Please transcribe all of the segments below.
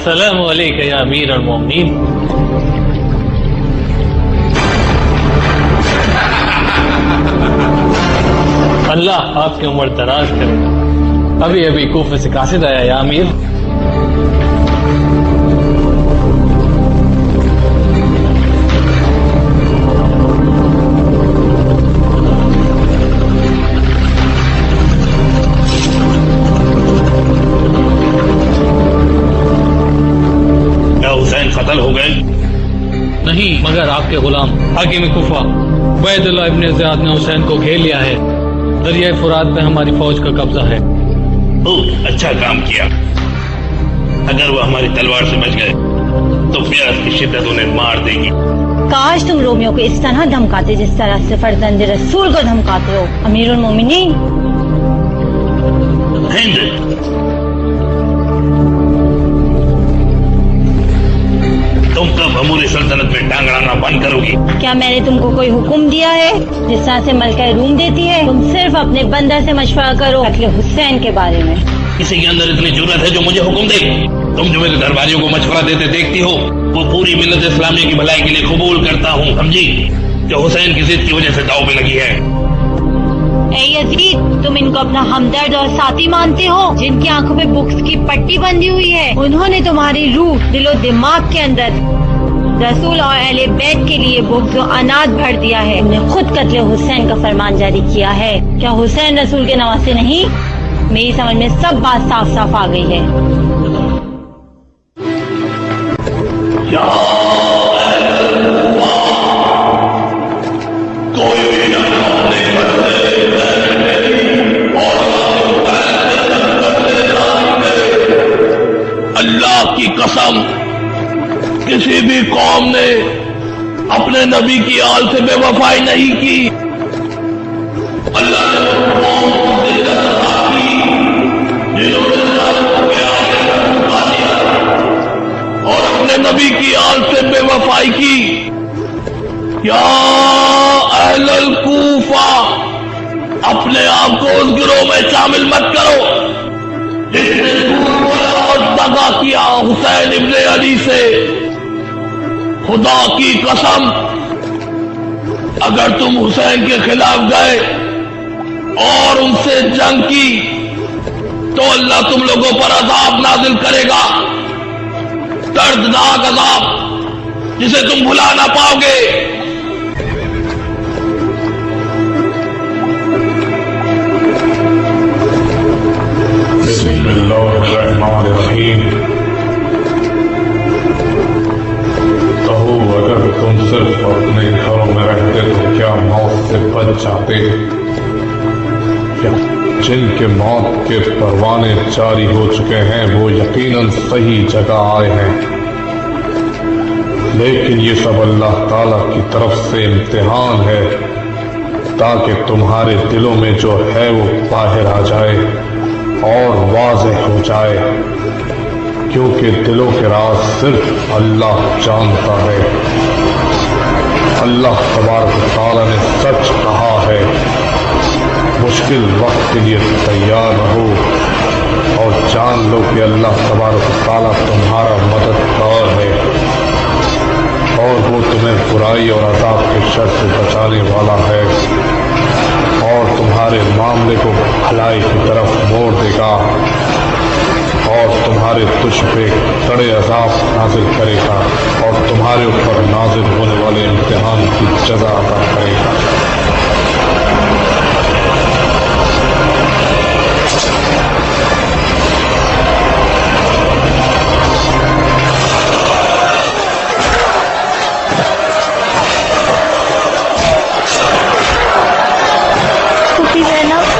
अस्सलामु अलैका या अमीर अल मोमिनीन। अल्लाह आपकी उम्र दराज करे। अभी अभी कूफे से कासिद आया या अमीर। कत्ल हो गए? नहीं, मगर आपके गुलाम हाकिम कुफा उबैदुल्लाह इब्न ज़ियाद ने हुसैन को घेर लिया है। दरिया फुरात पे हमारी फौज का कब्जा है। ओह, अच्छा काम किया। अगर वो हमारी तलवार से बच गए तो प्यास की शिद्दत उन्हें मार देगी। काश तुम रोमियो को इस तरह धमकाते जिस तरह से फर्जंद रसूल को धमकाते हो अमीरुल मोमिनीन। हिंद, तुम कब अमूरी सल्तनत में टांग अड़ाना बंद करोगी? क्या मैंने तुमको कोई हुक्म दिया है जिस तरह से मलका रूम देती है? तुम सिर्फ अपने बंदर से मशवरा करो कत्ल हुसैन के बारे में। किसी के अंदर इतनी जुर्रत है जो मुझे हुक्म दे? तुम जो मेरे दरबारियों को मशवरा देते देखती हो वो पूरी मिल्लत इस्लामी की भलाई के लिए कबूल करता हूँ, समझी? जो हुसैन की जिद की वजह से दाव पे लगी है। ए यजीद, तुम इनको अपना हमदर्द और साथी मानते हो? जिनकी आंखों में बुक्स की पट्टी बंधी हुई है, उन्होंने तुम्हारी रूह दिलो दिमाग के अंदर रसूल और अहले बैत के लिए बुक्स और अनाज भर दिया है। तुमने खुद कत्ले हुसैन का फरमान जारी किया है। क्या हुसैन रसूल के नवासे नहीं? मेरी समझ में सब बात साफ साफ आ गई है। अल्लाह की कसम, किसी भी कौम ने अपने नबी की आल से बेवफाई नहीं की। अल्लाह ने और अपने नबी की आल से बेवफाई की। या अहलल कूफा, अपने आप को उस गिरोह में शामिल मत करो जिसने दगा किया हुसैन इब्ने अली से। खुदा की कसम, अगर तुम हुसैन के खिलाफ गए और उनसे जंग की तो अल्लाह तुम लोगों पर अजाब नाजिल करेगा, दर्दनाक अजाब जिसे तुम भुला ना पाओगे। बिस्मिल्लाहिर्रहमानिर्रहीम। कहो, अगर तुम सिर्फ अपने घरों में रहते तो क्या मौत से बच जाते? क्या जिनके मौत के परवाने जारी हो चुके हैं वो यकीनन सही जगह आए हैं, लेकिन ये सब अल्लाह ताला की तरफ से इम्तिहान है ताकि तुम्हारे दिलों में जो है वो बाहर आ जाए और वाज़ेह हो जाए, क्योंकि दिलों के राज सिर्फ अल्लाह जानता है। अल्लाह तबारक व तआला ने सच कहा है, मुश्किल वक्त के लिए तैयार रहो और जान लो कि अल्लाह तबारक व तआला तुम्हारा मददगार है और वो तुम्हें बुराई और अज़ाब के शर से बचाने वाला है और तुम्हारे मामले को भलाई की तरफ मोड़ देगा और तुम्हारे तुझ पे कड़े अज़ाब नाजिल करेगा और तुम्हारे ऊपर नाजिल होने वाले इम्तिहान की जज़ा अता करेगा।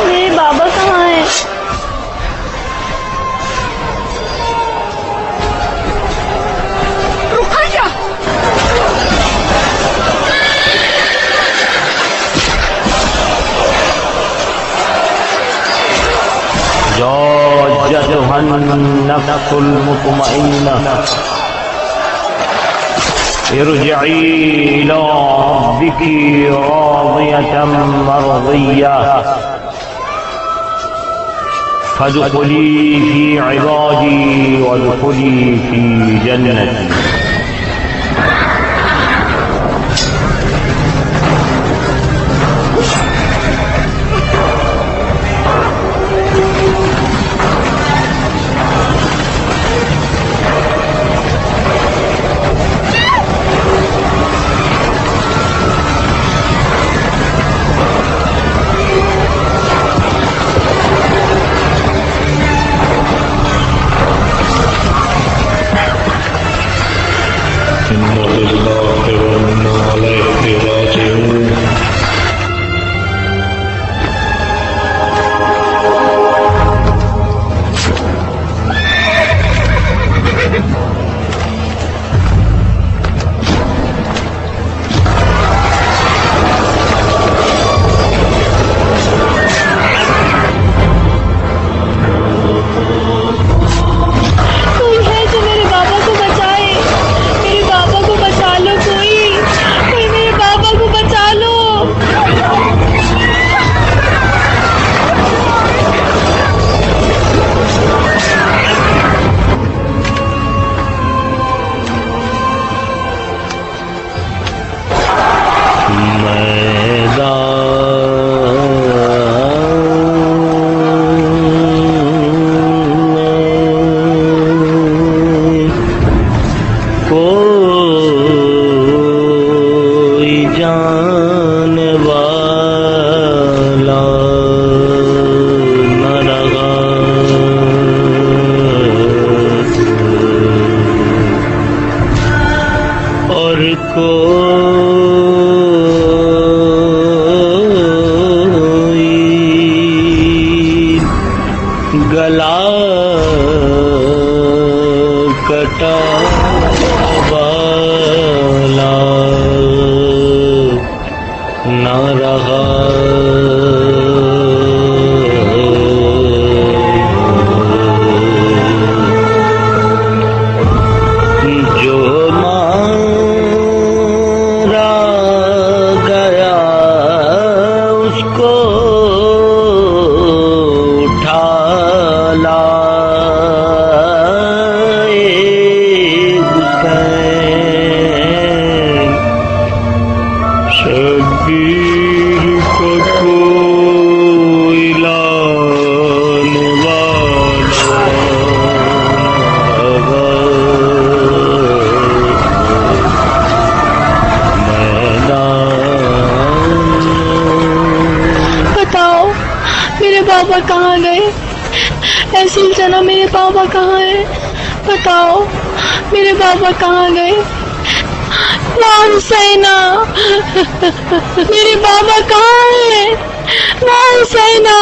मेरे बाबा कहाँ हैं? रुकैया! या नफ्सुल मुतमइन्ना इरजिई इला रब्बिकी राज़ियतम मर्ज़िय्या। फदखुली फी इबादी वदखुली फी जन्नती। गला कटा वाला न रहा। जो मारा गया उसको उठा लाए हुसैन। शबीर को कोई लाने वाला बताओ मेरे बाबा कहाँ गए? ऐसी जना मेरे बाबा कहाँ है? बताओ मेरे बाबा कहाँ गए? नाम सैना मेरे बाबा कहाँ है? नाम सैना।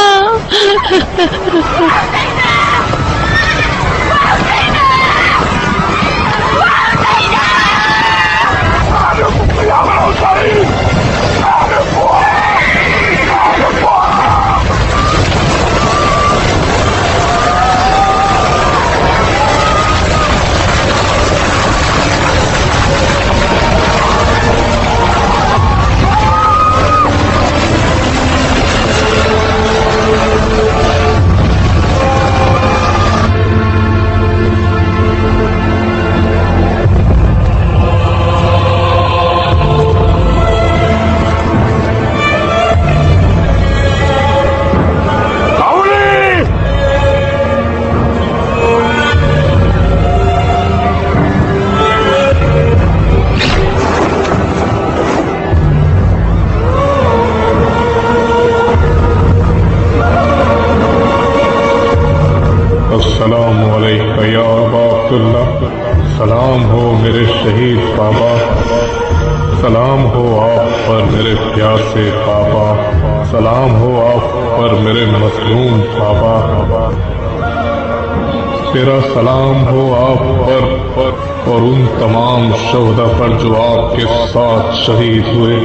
अस्सलामु अलैका या अबा अब्दुल्लाह। सलाम हो मेरे शहीद बाबा, सलाम हो आप पर मेरे प्यासे बाबा, सलाम हो आप पर मेरे मजलूम बाबा। तेरा सलाम हो आप पर और उन तमाम शहदा पर जो आपके साथ शहीद हुए।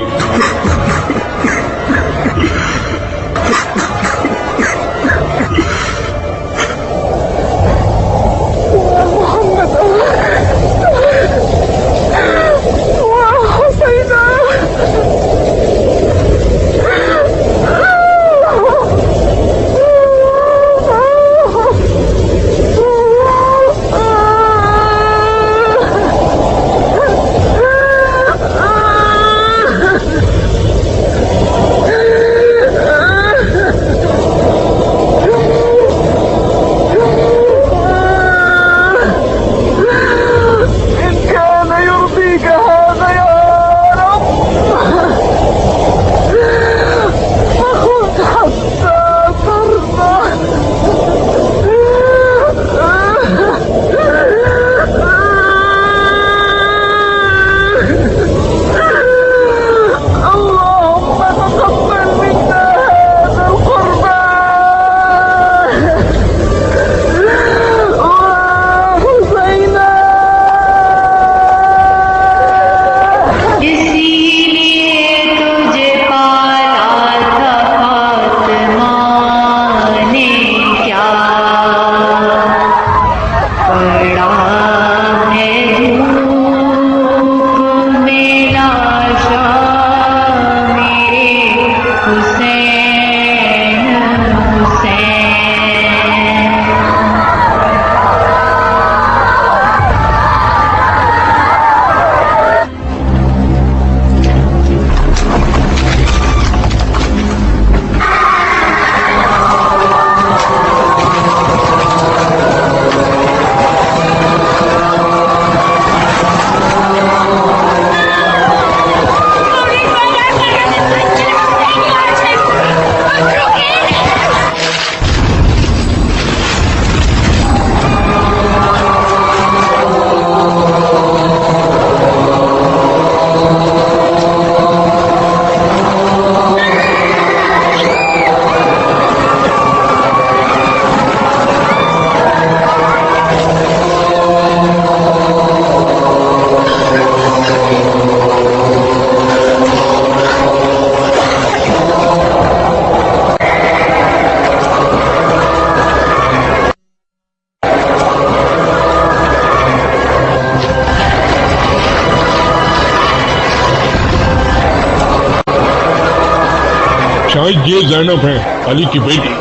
शायद ये जैनब है, अली की बेटी।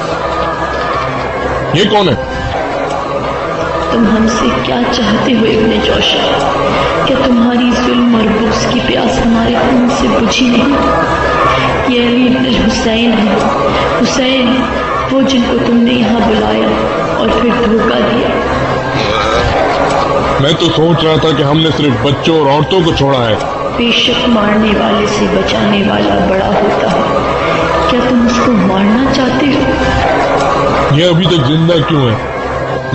ये कौन है? तुम हमसे क्या चाहते हो इब्ने जोशा? क्या तुम्हारी जुल्म और बुक्स की प्यास हमारे खून से बुझी नहीं? ये अली इब्न हुसैन है, हुसैन वो जिनको तुमने यहाँ बुलाया और फिर धोखा दिया। मैं तो सोच रहा था कि हमने सिर्फ बच्चों और औरतों को छोड़ा है। बेशक मारने वाले से बचाने वाला बड़ा होता है। क्या तुम उसको मारना चाहते हो? ये अभी तक जिंदा क्यों है?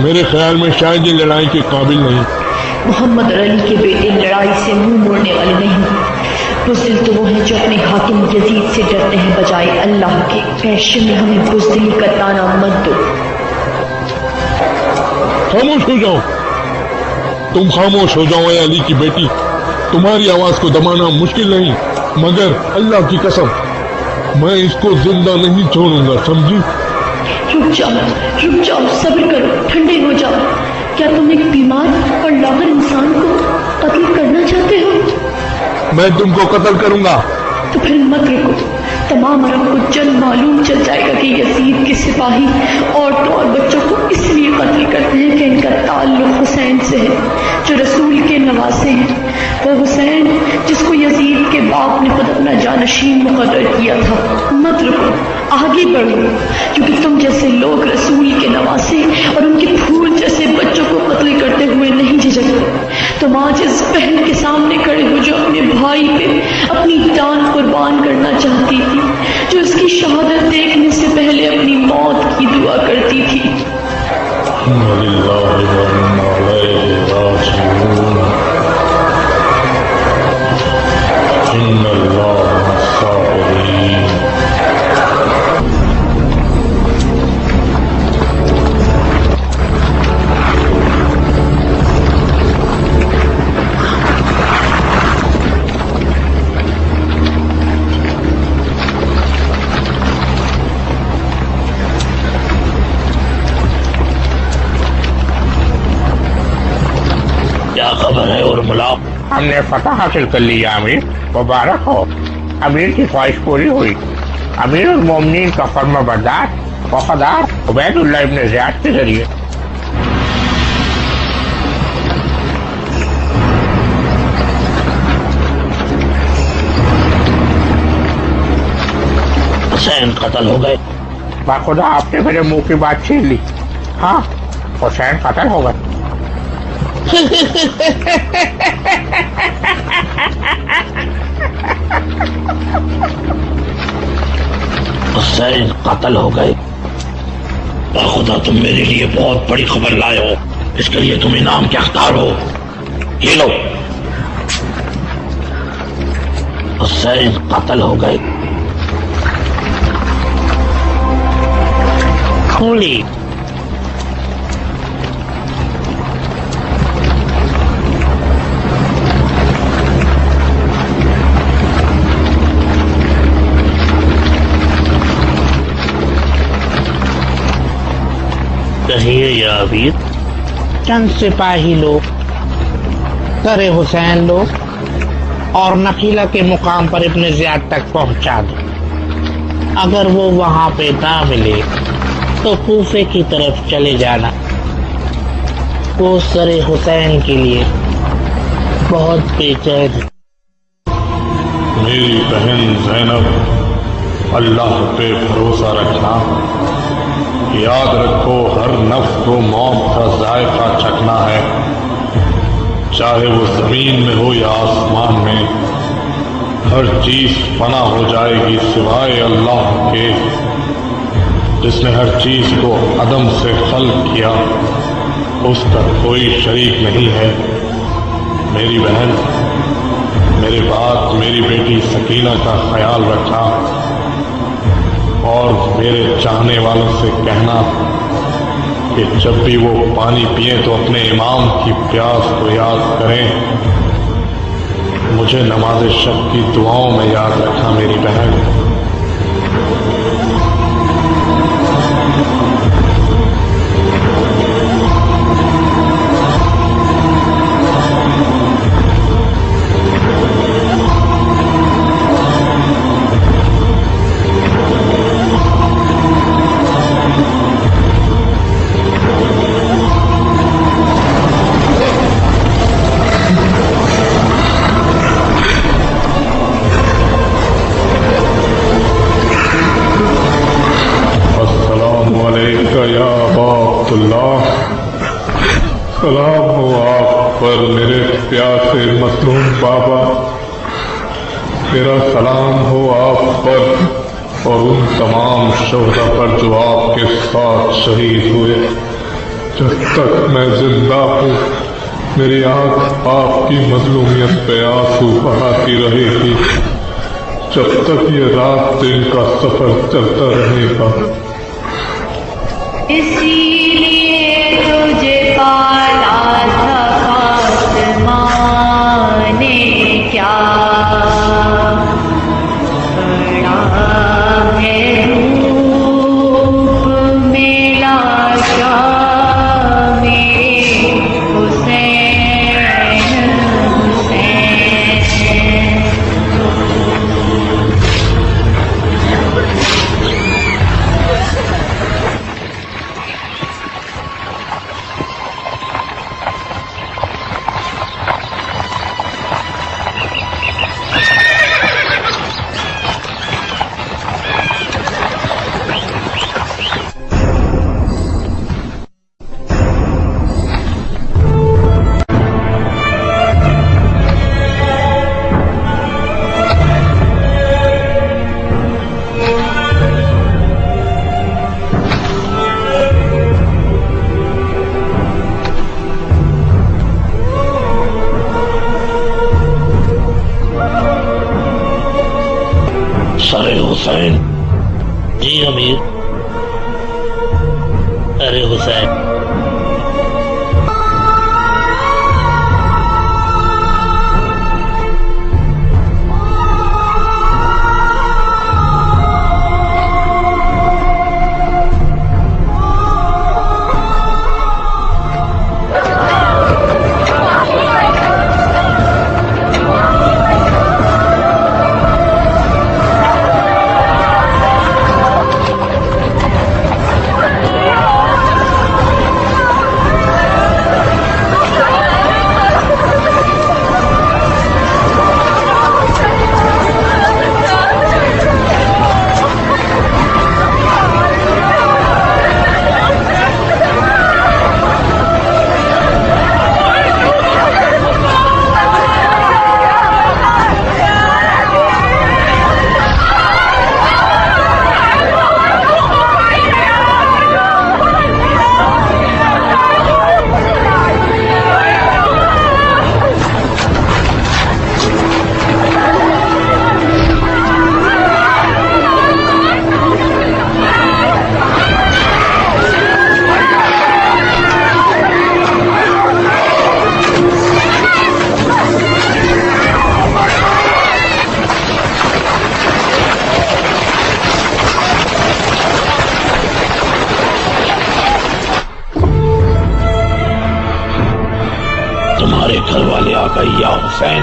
मेरे ख्याल में शायद ये लड़ाई के काबिल नहीं। मोहम्मद और अली के बेटे लड़ाई से मुंह मोड़ने वाले नहीं। बुज़दिल तो वो हैं जो अपने हाकिम यजीद से डरते हैं बजाय अल्लाह के। ऐसे में हमें बुज़दिली का ताना मत दो। खामोश हो जाओ, तुम खामोश हो जाओ। अली की बेटी, तुम्हारी आवाज को दबाना मुश्किल नहीं, मगर अल्लाह की कसम मैं इसको जिंदा नहीं छोड़ूंगा, समझी? रुक जाओ, सब्र करो, ठंडे हो जाओ। क्या तुम एक बीमार और लागर इंसान को कत्ल करना चाहते हो? मैं तुमको कत्ल करूंगा। तो फिर मत रुको। तमाम अरब को जल्द मालूम चल जाएगा कि यजीद के सिपाही औरतों और बच्चों को इसलिए कत्ल करते हैं कि इनका ताल्लुक हुसैन से है, जो रसूल के नवासे हैं। वो हुसैन जिसको यजीद के बाप ने खुद अपना जानशीन मुकर्रर किया था। मत रुको, आगे बढ़ो, क्योंकि तुम जैसे लोग रसूल के नवासे और उनके फूल जैसे बच्चों को कत्ल करते हुए नहीं झिझकते। तुम आज इस बहन के सामने खड़े हो जो अपने भाई पे अपनी जान कुर्बान करना चाहती थी, जो उसकी शहादत देखने से पहले अपनी मौत की दुआ करती थी। क्या खबर है उर्मिला? हमने फतह हासिल कर लिया अमीर, मुबारक हो। अमीर की ख्वाहिश पूरी हुई। अमीर और मोमिनीन का फर्माबरदार वफादार उबैदुल्लाह इब्न ज़ियाद के जरिए। हुसैन कत्ल हो गए। बाखुदा आपने मेरे मुंह की बात छीन ली। हाँ, हुसैन कत्ल हो गए। हुसैन कत्ल हो गए। खुदा, तुम मेरे लिए बहुत बड़ी खबर लाए हो, इसके लिए तुम इनाम के हकदार हो। ये लो, हुसैन कत्ल हो गए। खूली कहिए या अबीद। चंद सिपाही लोग करे हुसैन लो और नखीला के मुकाम पर इब्न ज़ियाद तक पहुंचा दो। अगर वो वहां पे ना मिले तो कूफे की तरफ चले जाना। वो सरे हुसैन के लिए बहुत बेचैन। मेरी बहन जैनब, अल्लाह पे भरोसा रखना। याद रखो, हर नफ्स को मौत का जायका चखना है, चाहे वो जमीन में हो या आसमान में। हर चीज फना हो जाएगी सिवाय अल्लाह के, जिसने हर चीज को अदम से खल्क किया। उसका कोई शरीक नहीं है। मेरी बहन, मेरे बात मेरी बेटी सकीना का ख्याल रखना और मेरे चाहने वालों से कहना कि जब भी वो पानी पिए तो अपने इमाम की प्यास को याद करें। मुझे नमाज शब की दुआओं में याद रखना मेरी बहन। अल्लाह, सलाम हो आप पर मेरे प्यासे मसलूम बाबा। मेरा सलाम हो आप पर और उन तमाम शोहदा पर जो आपके साथ शहीद हुए। जब तक मैं जिंदा हूँ मेरी आंख आपकी मजलूमियत पे आंसू बहाती रहेगी। जब तक ये रात दिन का सफर चलता रहेगा। इसीलिए तुझे पाला था फातिमा ने, क्या बड़ा है रूप में लाशा मेरे हुसैन हुसैन। सरे हुसैन। जी अमीर। अरे हुसैन, तुम्हारे घर वाले आ गए या हुसैन।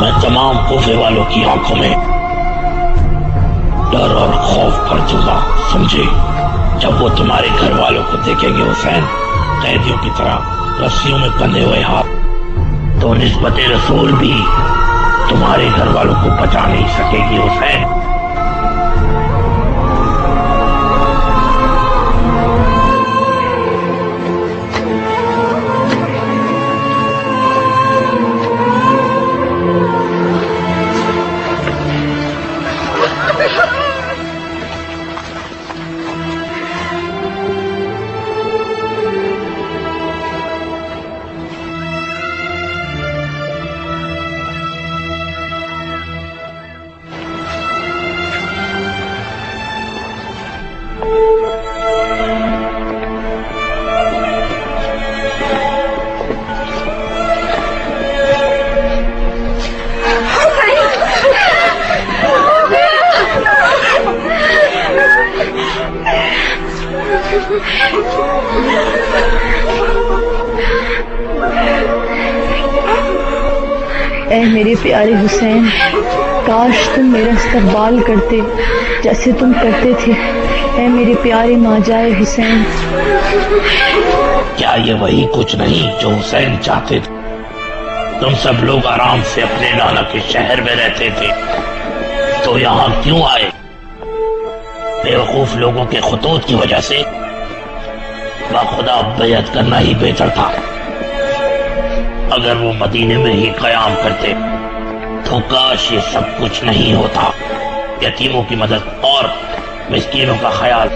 मैं तमाम कूफे वालों की आंखों में डर और खौफ भर दूंगा, समझे। जब वो तुम्हारे घर वालों को देखेंगे हुसैन, कैदियों की तरह रस्सियों में बंधे हुए हाथ, तो निस्बत रसूल भी तुम्हारे घर वालों को बचा नहीं सकेगी हुसैन। ऐ मेरे प्यारे हुसैन, काश तुम मेरा इस्तकबाल करते जैसे तुम करते थे। ऐ मेरे प्यारे माजाए हुसैन। क्या ये वही कुछ नहीं जो हुसैन चाहते थे? तुम सब लोग आराम से अपने नाना के शहर में रहते थे, तो यहाँ क्यों आए? बेवकूफ लोगों के खुतूत की वजह से खुदा बैत करना ही बेहतर था। अगर वो मदीने में ही कयाम करते तो काश ये सब कुछ नहीं होता। यतीमों की मदद और मिस्कीनों का ख्याल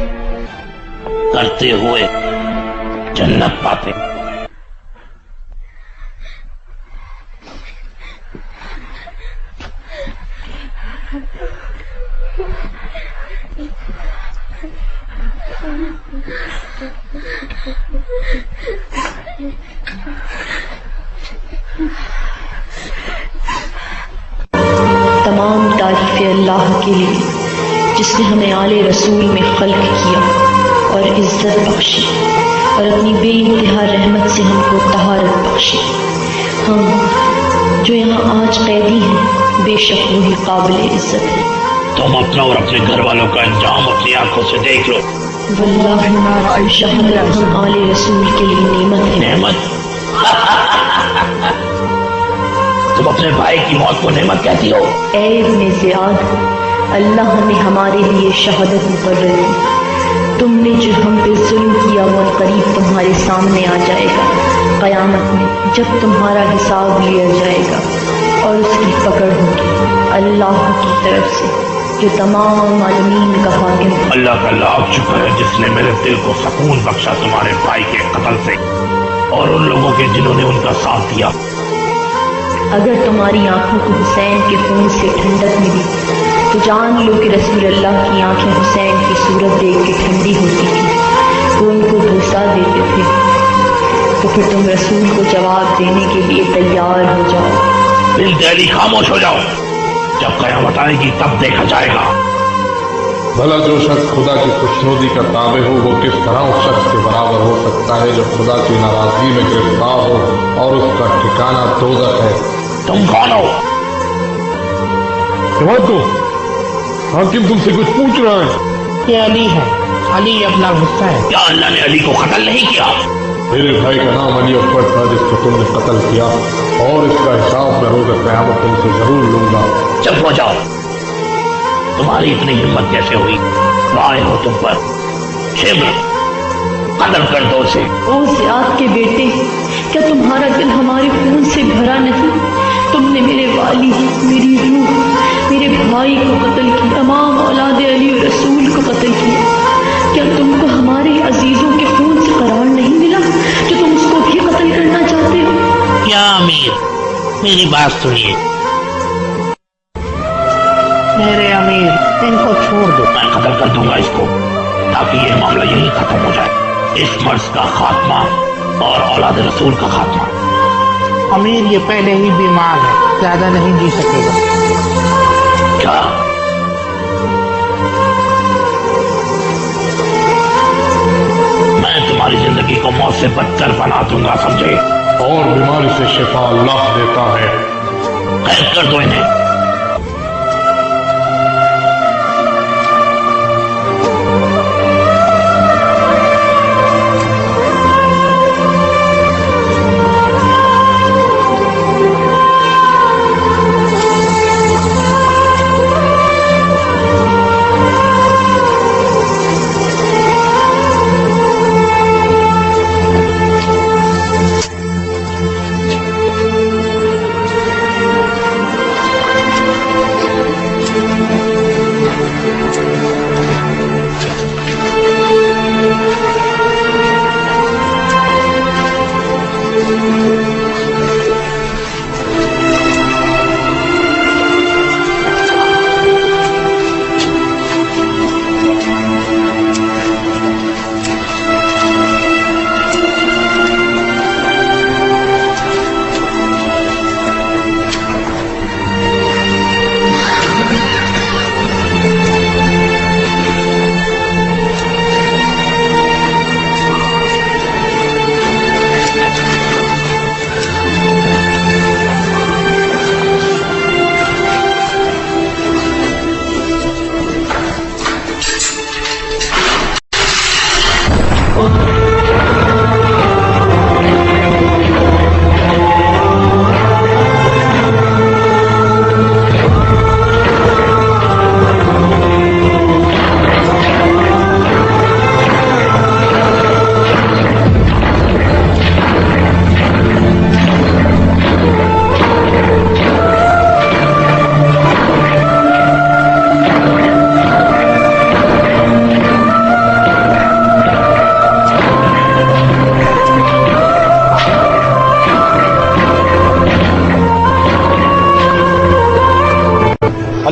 करते हुए जन्नत पाते। तमाम तारीफ़ें अल्लाह के लिए जिसने हमें आले रसूल में खल्क किया और इज्जत बख्शी और अपनी बेइंतहा रहमत से हमको तहारत बख्शी। हम जो यहाँ आज कैदी हैं बेशक वही काबिल इज्जत है। तुम अपना और अपने घर वालों का अंजाम अपनी आंखों से देख लो। वल्लाह शहादत हम आले रसूल के लिए नेमत है। नेमत? तुम अपने भाई की मौत को नेमत कहती हो? ऐ इब्ने ज़ियाद, अल्लाह ने हमारे लिए शहादत मुकर्रर की। तुमने जो हम पे जुल्म किया वो करीब तुम्हारे सामने आ जाएगा क़यामत में, जब तुम्हारा हिसाब लिया जाएगा और उसकी पकड़ होगी अल्लाह की तरफ से जो तमाम आलमीन का हाकिम। अल्लाह का लाख शुक्र है जिसने मेरे दिल को सुकून बख्शा तुम्हारे भाई के कत्ल से और उन लोगों के जिन्होंने उनका साथ दिया। अगर तुम्हारी आंखों को हुसैन के खून से ठंडक मिली तो जान लो कि रसूल अल्लाह की आंखें हुसैन की सूरत देख के ठंडी होती थी। वो उनको भूसा देते थे। तो फिर तुम रसूल को जवाब देने के लिए तैयार हो जाओ। दिल दहली खामोश हो जाओ, जब क़यामत आएगी तब देखा जाएगा। भला जो शख्स खुदा की खुशनुदी का ताबे हो वो किस तरह उस शख्स के बराबर हो सकता है जो खुदा की नाराजगी में गिरफ्तार हो और उसका ठिकाना दोज़ख है। तुम कौन हो? तो हाकिम तुमसे कुछ पूछ रहा है। ये अली है, अली अपना गुस्सा है। क्या अल्लाह ने अली को कत्ल नहीं किया? मेरे भाई का नाम अली अकबर था जिसको तुमने कत्ल किया और इसका हिसाब मैं रोज़ क़यामत तुमसे जरूर लूंगा। चुप हो जाओ। तुम्हारी इतनी हिम्मत कैसे हुई? आए हो तुम पर शिब्र, कत्ल कर दो उसे। ओ ज़ियाद के बेटे, क्या तुम्हारा दिल हमारे खून से भरा नहीं? तुमने मेरे वाली, मेरी रूह, मेरे भाई को कत्ल किया, तमाम औलाद अली और रसूल को कत्ल किया। क्या तुमको हमारे अजीजों के खून से करार नहीं मिला जो तुम उसको भी कत्ल करना चाहते हो? क्या अमीर, मेरी बात सुनिए। मेरे अमीर, इनको छोड़ दो। मैं कत्ल कर दूंगा इसको ताकि ये मामला यही खत्म हो जाए। इस मर्ज का खात्मा और औलाद रसूल का खात्मा। अमीर ये पहले ही बीमार है, ज्यादा नहीं जी सकेगा। क्या? मैं तुम्हारी जिंदगी को मौत से बदतर बना दूंगा, समझे? और बीमारी से शिफा अल्लाह देता है। कैद कर दो इन्हें।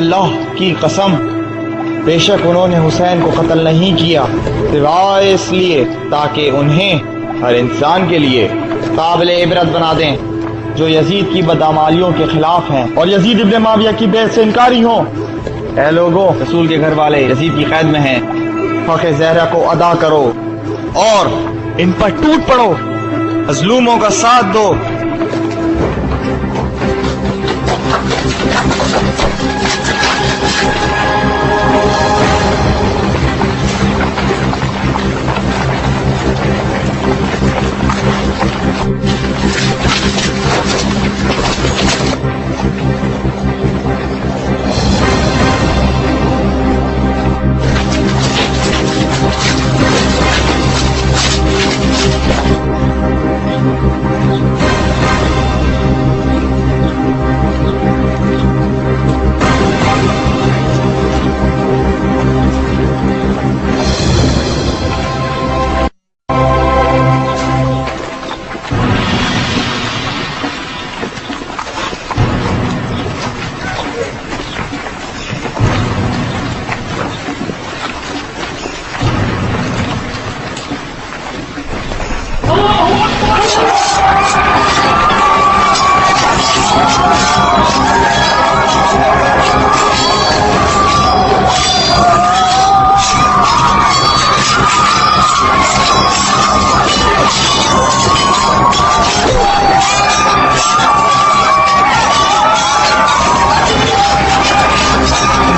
अल्लाह की कसम, बेशक उन्होंने हुसैन को कत्ल नहीं किया सिवाय इसलिए ताकि उन्हें हर इंसान के लिए काबिल इबरत बना दें जो यजीद की बदअमालियों के खिलाफ हैं और यजीद इब्न माविया की बैत से इनकारी हों। ऐ लोगों, रसूल के घर वाले यजीद की कैद में हैं, हक़ ज़हरा को अदा करो और इन पर टूट पड़ो, मज़लूमों का साथ दो।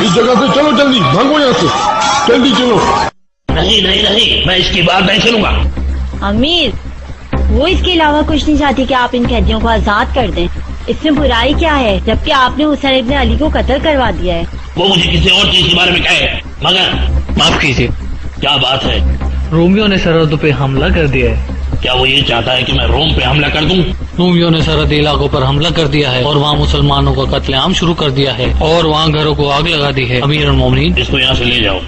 इस जगह से चलो, जल्दी भागो यहाँ से, जल्दी चलो। नहीं नहीं नहीं, मैं इसकी बात नहीं सुनूंगा। अमीर, वो इसके अलावा कुछ नहीं चाहती कि आप इन कैदियों को आजाद कर दें। इसमें बुराई क्या है जबकि आपने हुसैन इब्न अली को कत्ल करवा दिया है। वो मुझे किसी और चीज के बारे में कहे, मगर माफ कीजिए, क्या बात है? रोमियो ने सरहद पे हमला कर दिया है। क्या वो ये चाहता है कि मैं रोम पे हमला कर दूं? रोमियो ने सरहदी इलाकों पर हमला कर दिया है और वहाँ मुसलमानों का कत्लेआम शुरू कर दिया है और वहाँ घरों को आग लगा दी है। अमीर मोमिनीन, इसको यहाँ से ले जाओ,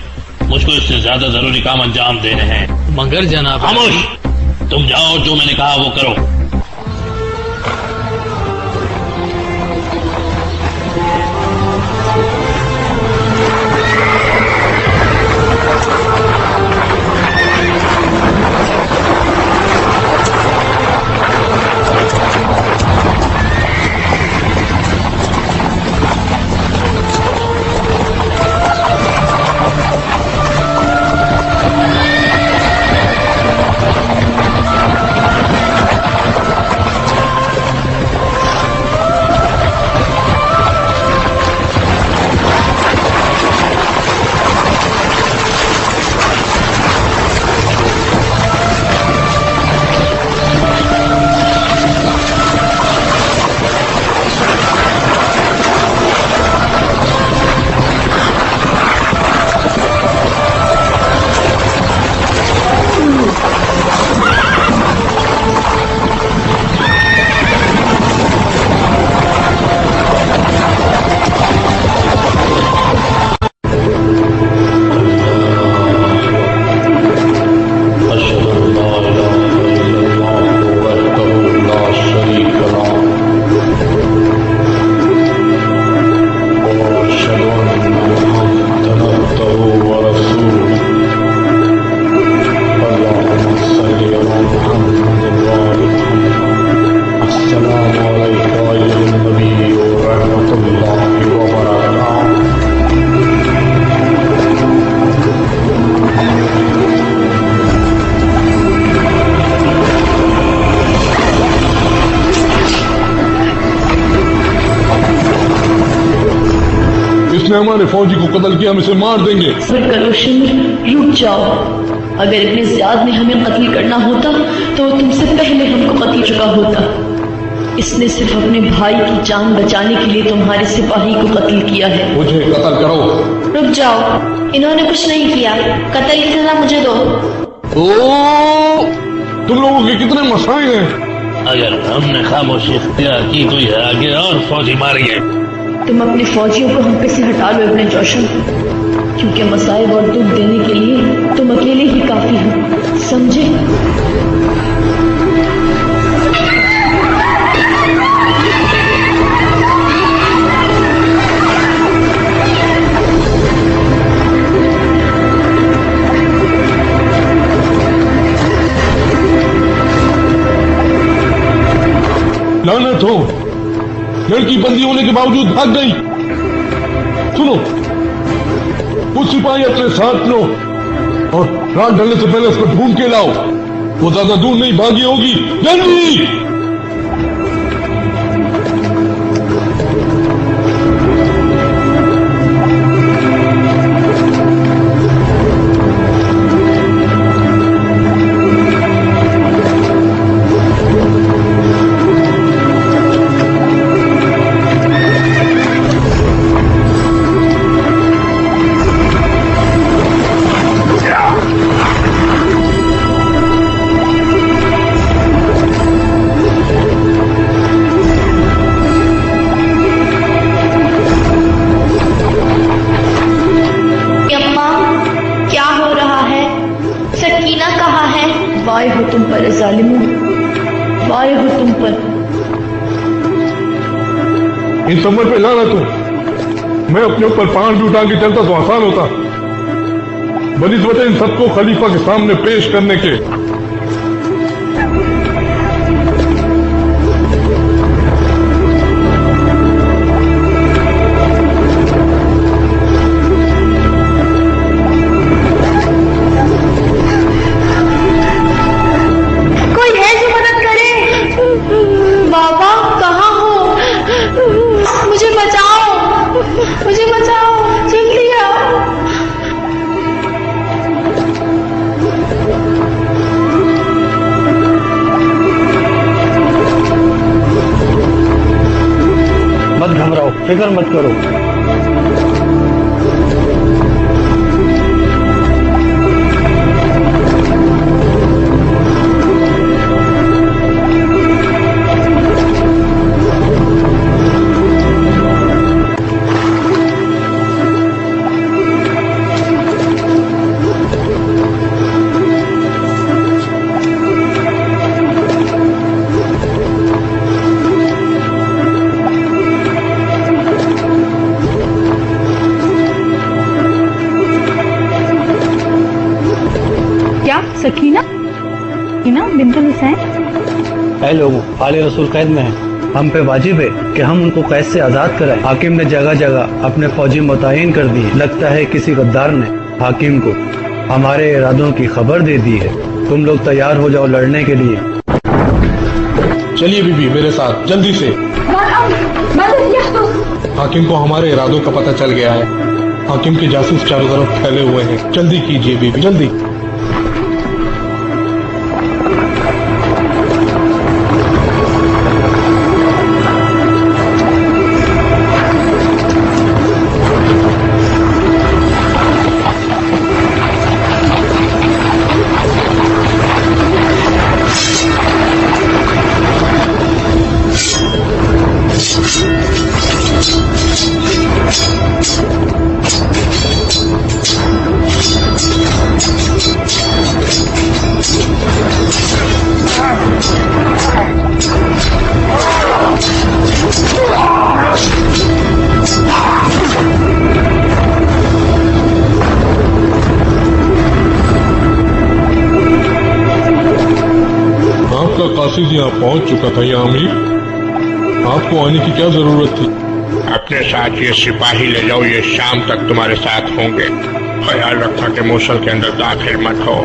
मुझको इससे ज्यादा जरूरी काम अंजाम देने हैं। मगर जनाब, खामोश, तुम जाओ, जो मैंने कहा वो करो। इसने हमारे फौजी को कत्ल किया, हम इसे मार देंगे। सब्र करो शिमर, रुक जाओ। अगर इब्ने ज़ियाद ने हमें कत्ल करना होता तो तुमसे पहले हमको कत्ल चुका होता। इसने सिर्फ अपने भाई की जान बचाने के लिए तुम्हारे सिपाही को कत्ल किया है। मुझे कत्ल करो। रुक जाओ, इन्होंने कुछ नहीं किया, कत्ल की सजा मुझे दो। ओ, तुम लोगों के कितने मसाइल हैं। अगर हमने खामोशी इख्तियार की तो ये आगे और फौजी मारेंगे। तुम अपने फौजियों को हम पे से हटा लो इब्ने जोशन, क्योंकि मसाइब और दुख देने के लिए तुम अकेले ही काफी हो, समझे? लड़की बंदी होने के बावजूद भाग गई। सुनो, कुछ सिपाही अपने साथ लो और रात ढलने से पहले उसको ढूंढ के लाओ। वो ज्यादा दूर नहीं भागी होगी, जल्दी। वाय हो तुम पर जालिमों, वाय हो तुम पर। इन समझ पे लाना तुम। मैं अपने ऊपर पांच भी उठा के चलता तो आसान होता, बनिस्बत इन सबको खलीफा के सामने पेश करने के। मुझे बचाओ, जल्दी आओ। मत घबराओ, फिक्र मत करो। सकीना बिंतुल हुसैन। ऐ लोगों, आले रसूल कैद में हैं। हम पे वाजिब है कि हम उनको कैद से आजाद कराएं। हाकिम ने जगह जगह अपने फौजी मुतय्यन कर दिए। लगता है किसी गद्दार ने हाकिम को हमारे इरादों की खबर दे दी है। तुम लोग तैयार हो जाओ लड़ने के लिए। चलिए बीबी मेरे साथ जल्दी से। हाकिम को हमारे इरादों का पता चल गया है। हाकिम के जासूस चारों तरफ फैले हुए हैं। जल्दी कीजिए बीबी, जल्दी। कासिद यहाँ पहुँच चुका था। या अमीर, आपको आने की क्या जरूरत थी? अपने साथ ये सिपाही ले जाओ, ये शाम तक तुम्हारे साथ होंगे। ख्याल रखना कि मूसल के अंदर दाखिल मत हो।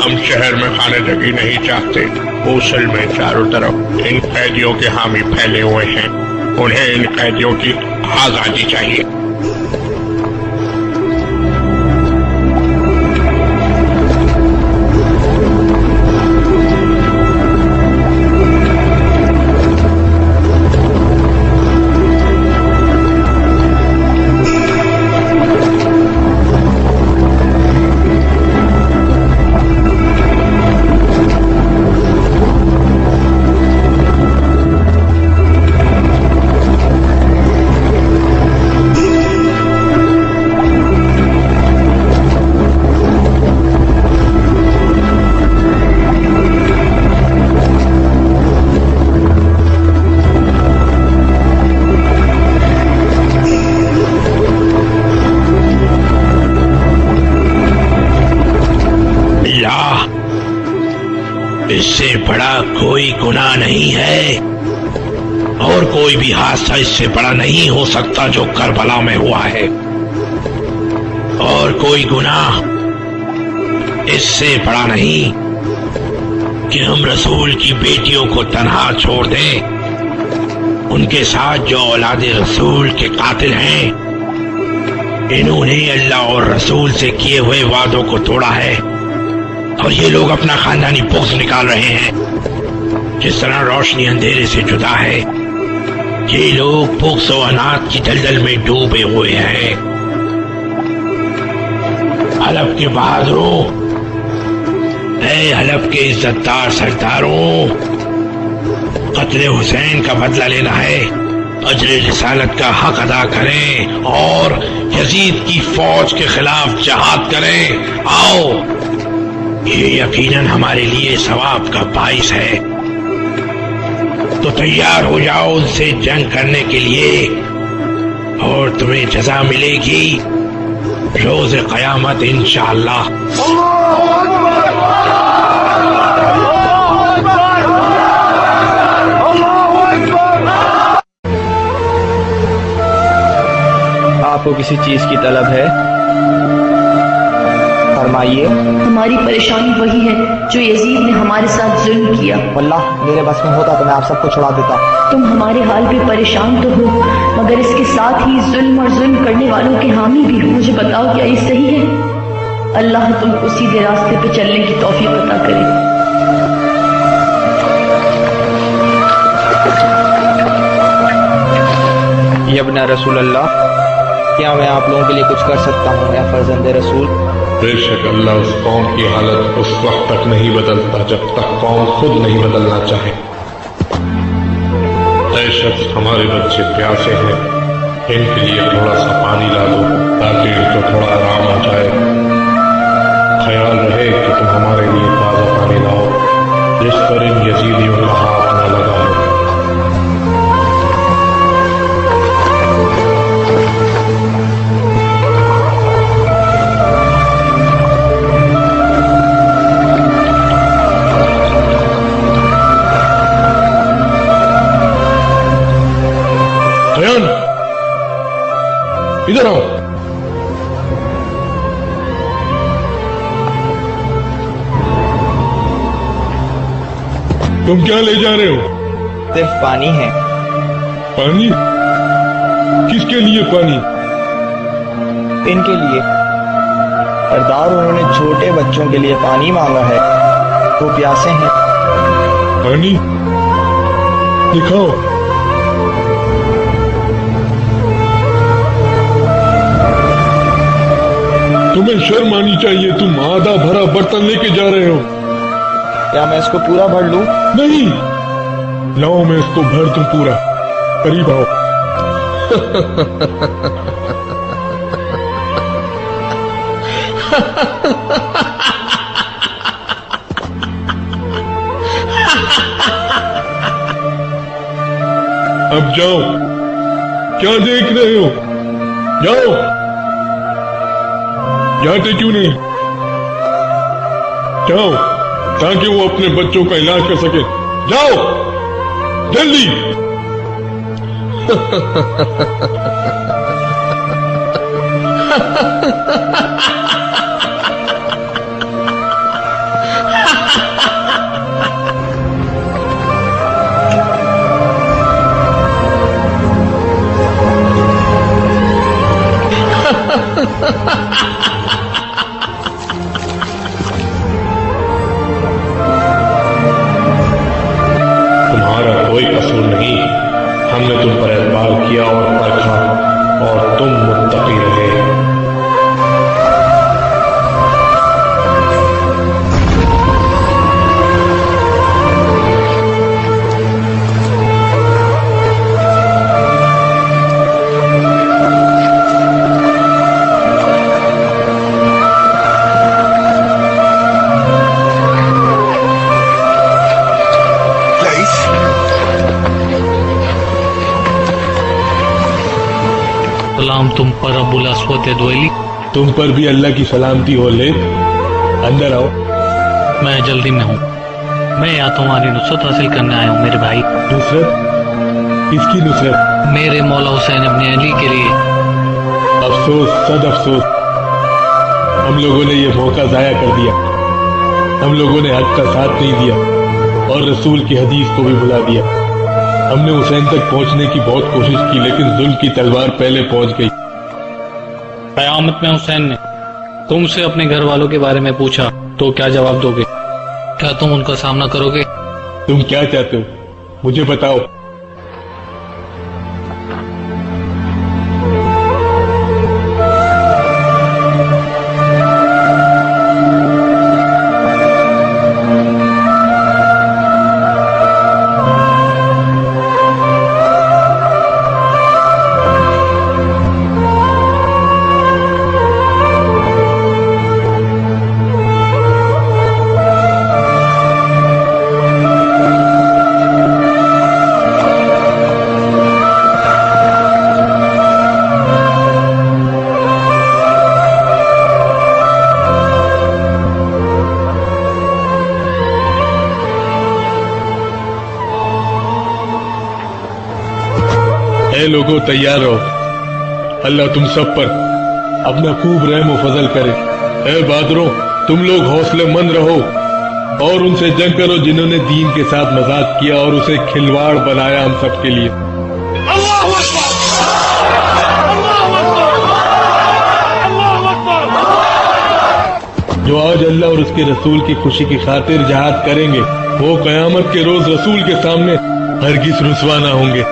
हम शहर में खाने जगी नहीं चाहते। मूसल में चारों तरफ इन कैदियों के हामी फैले हुए हैं। उन्हें इन कैदियों की आजादी चाहिए। इससे बड़ा कोई गुनाह नहीं है और कोई भी हादसा इससे बड़ा नहीं हो सकता जो करबला में हुआ है, और कोई गुनाह इससे बड़ा नहीं कि हम रसूल की बेटियों को तन्हा छोड़ दें। उनके साथ जो औलादे रसूल के कातिल हैं, इन्होंने अल्लाह और रसूल से किए हुए वादों को तोड़ा है, और ये लोग अपना खानदानी बुग़्ज़ निकाल रहे हैं। जिस तरह रोशनी अंधेरे से जुदा है, ये लोग बुग़्ज़ और अनाथ की दलदल में डूबे हुए हैं। हलब के बहादुरों, ऐ हलब के इज्जतदार सरदारों, कत्ले हुसैन का बदला लेना है, अजर रिसालत का हक अदा करें और यजीद की फौज के खिलाफ जहाद करें। आओ, ये यकीनन हमारे लिए सवाब का बाइस है। तो तैयार हो जाओ उनसे जंग करने के लिए, और तुम्हें जजा मिलेगी रोज क़यामत इंशाअल्लाह। आपको किसी चीज की तलब है? फरमाइए। हमारी परेशानी वही है जो यजीद ने हमारे साथ जुल्म किया। वल्लाह मेरे बस में होता तो मैं आप सबको छुड़ा देता। तुम हमारे हाल पे परेशान तो हो, मगर इसके साथ ही जुल्म और जुल्म करने वालों के हामी भी हो। मुझे बताओ, क्या ये सही है? अल्लाह तुमको सीधे रास्ते पे चलने की तौफीक अता करे। यब्ना रसूल अल्लाह, क्या मैं आप लोगों के लिए कुछ कर सकता हूँ या फर्जंदे रसूल? बेशक अल्लाह उस कौम की हालत उस वक्त तक नहीं बदलता जब तक कौम खुद नहीं बदलना चाहे। ऐ शख्स, हमारे बच्चे प्यासे हैं, इनके लिए थोड़ा सा पानी ला दो ताकि इनको थोड़ा आराम आ जाए। ख्याल रहे कि तुम हमारे लिए ताज़ा पानी लाओ, जिस पर इन यजीदियों का हाथ न लगा हो। इधर आओ। तुम क्या ले जा रहे हो? सिर्फ पानी है। पानी? किसके लिए पानी? इनके लिए। सरदार, उन्होंने छोटे बच्चों के लिए पानी मांगा है, वो प्यासे हैं। पानी दिखाओ। तुम्हें शर्म आनी चाहिए, तुम आधा भरा बर्तन लेके जा रहे हो। क्या मैं इसको पूरा भर लूं? नहीं, लाओ मैं इसको भर दूं पूरा। करीब आओ। अब जाओ, क्या देख रहे हो? जाओ, जाते क्यों नहीं? जाओ, ताकि वो अपने बच्चों का इलाज कर सके। जाओ जल्दी। तुम्हारा कोई कसूर नहीं, हमने तुम पर एतबार किया और परखा, और तुम मुत्तकी रहे। सलाम तुम पर अबुल अस्वद दुआली। तुम पर भी अल्लाह की सलामती हो। ले अंदर आओ। मैं जल्दी में हूँ। मैं यहाँ तुम्हारी नुसरत हासिल करने आया हूँ मेरे भाई। नुसरत? किसकी नुसरत? मेरे मौला हुसैन अपने अली के लिए। अफसोस, सद अफसोस, हम लोगों ने ये मौका जाया कर दिया। हम लोगों ने हक का साथ नहीं दिया और रसूल की हदीस को भी भुला दिया। हमने हुसैन तक पहुंचने की बहुत कोशिश की, लेकिन जुल्म की तलवार पहले पहुंच गई। कयामत में हुसैन ने तुमसे अपने घर वालों के बारे में पूछा तो क्या जवाब दोगे? क्या तुम उनका सामना करोगे? तुम क्या चाहते हो, मुझे बताओ। लोगों तैयार रहो, अल्लाह तुम सब पर अपना खूब रहम व फजल करे। ए बहादुरों, तुम लोग हौसले मंद रहो और उनसे जंग करो जिन्होंने दीन के साथ मजाक किया और उसे खिलवाड़ बनाया हम सब के लिए। जो आज अल्लाह और उसके रसूल की खुशी की खातिर जहाद करेंगे वो कयामत के रोज रसूल के सामने हरगिज रुसवा ना होंगे।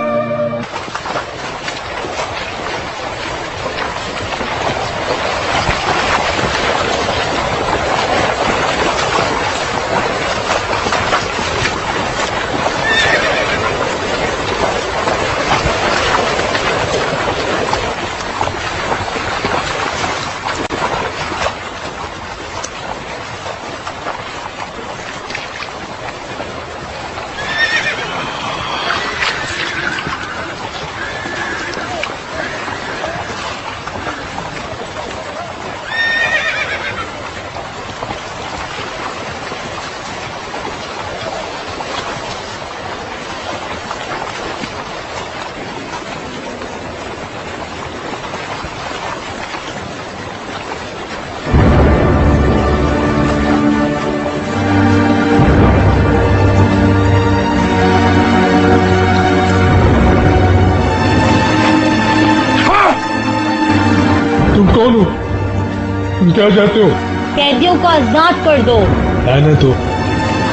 तुम क्या चाहते हो? कैदियों को आजाद कर दो। ना तो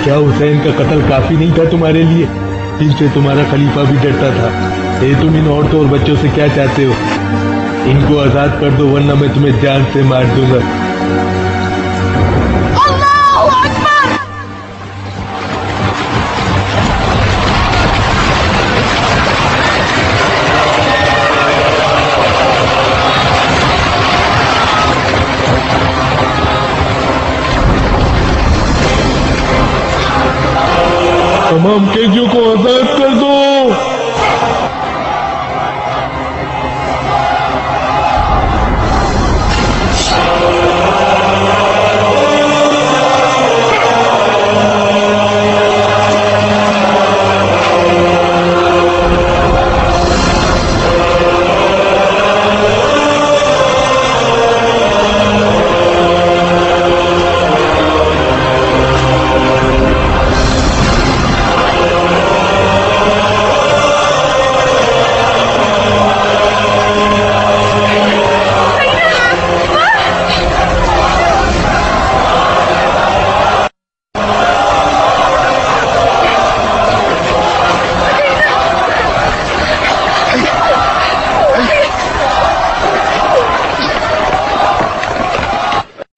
क्या हुसैन का कत्ल काफी नहीं था तुम्हारे लिए, जिनसे तुम्हारा खलीफा भी डरता था? ये तुम इन औरतों और बच्चों से क्या चाहते हो? इनको आजाद कर दो वरना मैं तुम्हें जान से मार दूंगा। तमाम कैदियों को आजाद कर दो।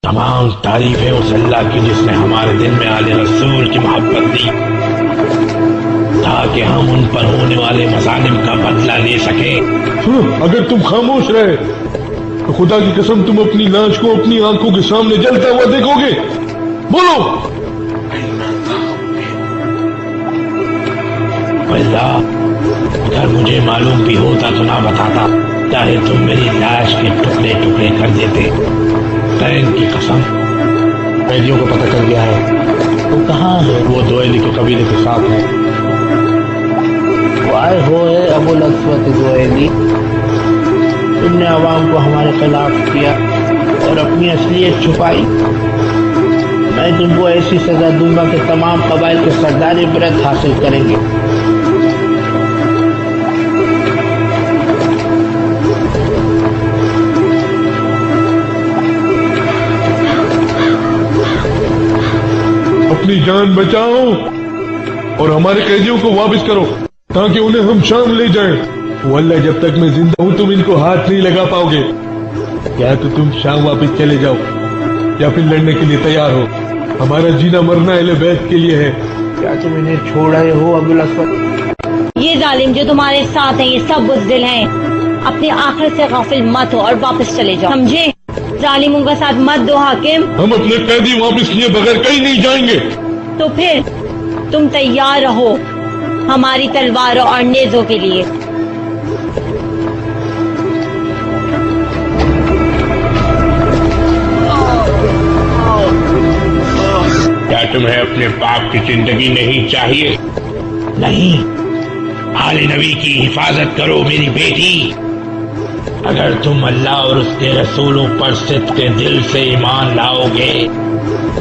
तमाम तारीफें उस अल्लाह की जिसने हमारे दिल में आले रसूल की मोहब्बत दी ताकि हम उन पर होने वाले मज़ालिम का बदला ले सके। अगर तुम खामोश रहे तो खुदा की कसम तुम अपनी लाश को अपनी आंखों के सामने जलता हुआ देखोगे। बोलो। अल्लाह, अगर मुझे मालूम भी होता तो ना बताता, चाहे तुम मेरी लाश के टुकड़े टुकड़े कर देते। तैन की कसम, कैदियों को पता चल गया है। वो कहाँ है? वो दोयली के कबीले के साथ है। वाह होए अबुल अस्वद ज़ुवैली, तुमने अवाम को हमारे खिलाफ किया और अपनी असलियत छुपाई। मैं तुमको ऐसी सजा दूंगा कि तमाम कबाइल के सरदार इबरत हासिल करेंगे। अपनी जान बचाओ और हमारे कैदियों को वापस करो ताकि उन्हें हम शाम ले जाएं। वल्लाह जब तक मैं जिंदा हूं तुम इनको हाथ नहीं लगा पाओगे। क्या तो तुम शाम वापस चले जाओ या फिर लड़ने के लिए तैयार हो। हमारा जीना मरना अहले बैत के लिए है। क्या तुम इन्हें छोड़ रहे हो अबुल अस्वद? ये जालिम जो तुम्हारे साथ हैं ये सब बुज़दिल हैं। अपने आखिरत से गाफिल मत हो और वापस चले जाओ, समझे? जालिमों का साथ मत दो हाकिम। हम अपने कैदी वापस लिए बगैर कहीं नहीं जाएंगे। तो फिर तुम तैयार रहो हमारी तलवारों और नेज़ों के लिए। क्या तुम्हें अपने बाप की जिंदगी नहीं चाहिए? नहीं, आले नबी की हिफाजत करो मेरी बेटी। अगर तुम अल्लाह और उसके रसूलों पर सिद्क़े दिल से ईमान लाओगे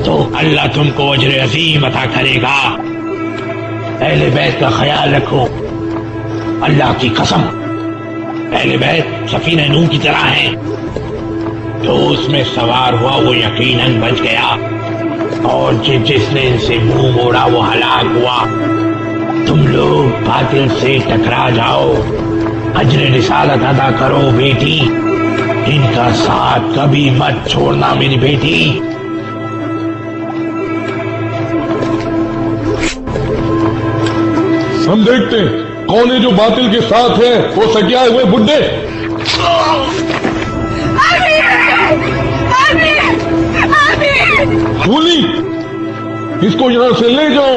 तो अल्लाह तुमको अजर अजीम अता करेगा। अहले बैत का ख्याल रखो। अल्लाह की कसम, अहले बैत सफीना नूह की तरह है। जो उसमें सवार हुआ वो यकीनन बच गया और जिसने इनसे मुंह मोड़ा वो हलाक हुआ। तुम लोग बातिल से टकरा जाओ, अजर रिसालत अदा करो बेटी। इनका साथ कभी मत छोड़ना मेरी बेटी। हम देखते हैं कौन है जो बातिल के साथ है। वो सकिया हुए बुड्ढे। भूली, इसको यहां से ले जाओ।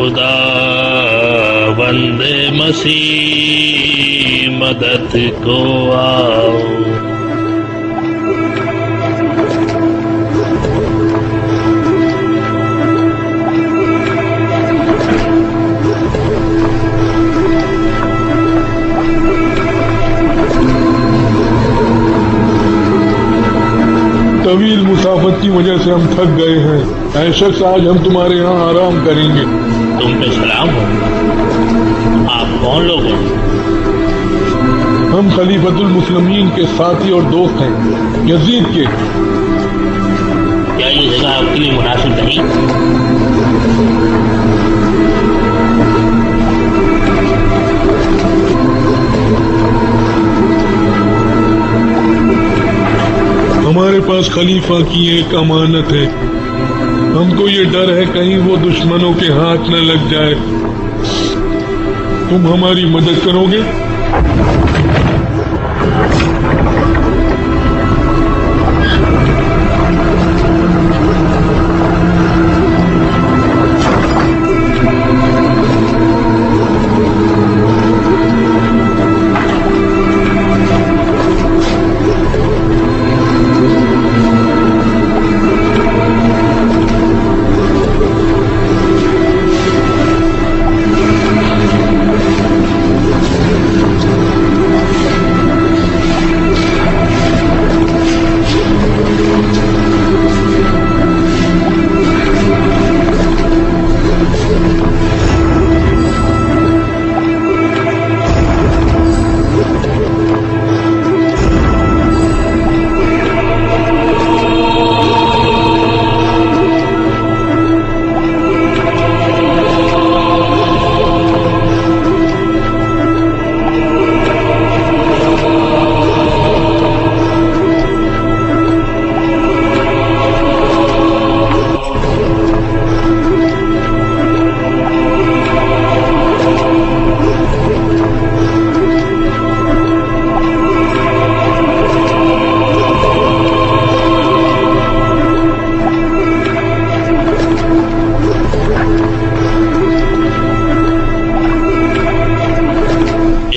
खुदा वंदे मसीह मदद को आओ। तवील मुसाफत की वजह से हम थक गए हैं। ऐ शख्स, आज हम तुम्हारे यहाँ आराम करेंगे। तुम पे सलाम हो। आप कौन लोग हैं? हम खलीफतुल मुस्लिमीन के साथी और दोस्त हैं, यजीद के। क्या ये जगह आपके लिए मुनासिब नहीं? हमारे पास खलीफा की एक अमानत है। हमको ये डर है कहीं वो दुश्मनों के हाथ न लग जाए। तुम हमारी मदद करोगे?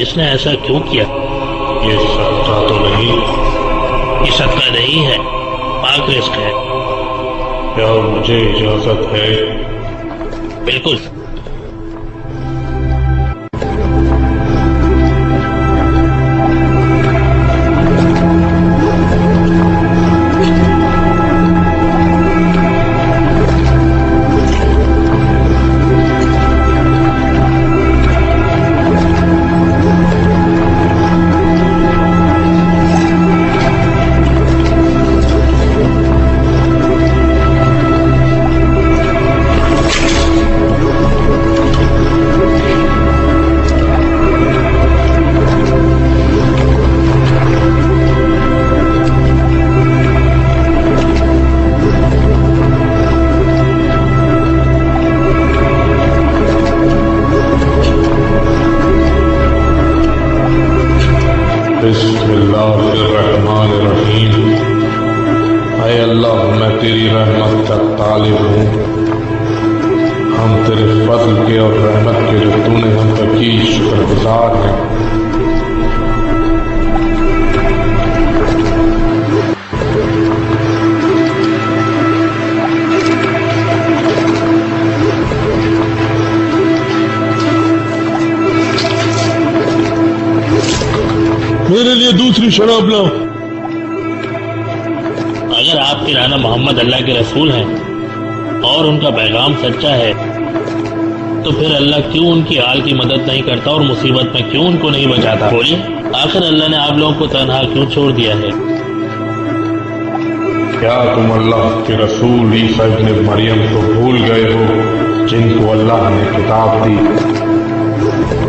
इसने ऐसा क्यों किया? ये सच्चा तो नहीं। ये सदका नहीं है, पाक रिस्क है। क्या मुझे इजाजत है? बिल्कुल। बिस्मिल्लाहिर्रहमानिर्रहीम। ऐ अल्लाह, मैं तेरी रहमत का तालिब हूँ। हम तेरे फजल के और रहमत के जो तूने हम पर की शुक्रगुजार हैं। मेरे लिए दूसरी शराब लाओ। अगर आपके नाना मोहम्मद अल्लाह के रसूल हैं और उनका पैगाम सच्चा है, तो फिर अल्लाह क्यों उनकी हाल की मदद नहीं करता और मुसीबत में क्यों उनको नहीं बचाता? बोलिए, आखिर अल्लाह ने आप लोगों को तन्हा क्यों छोड़ दिया है? क्या तुम अल्लाह के रसूल ईसा इब्न मरियम को भूल गए हो, जिनको अल्लाह ने किताब दी?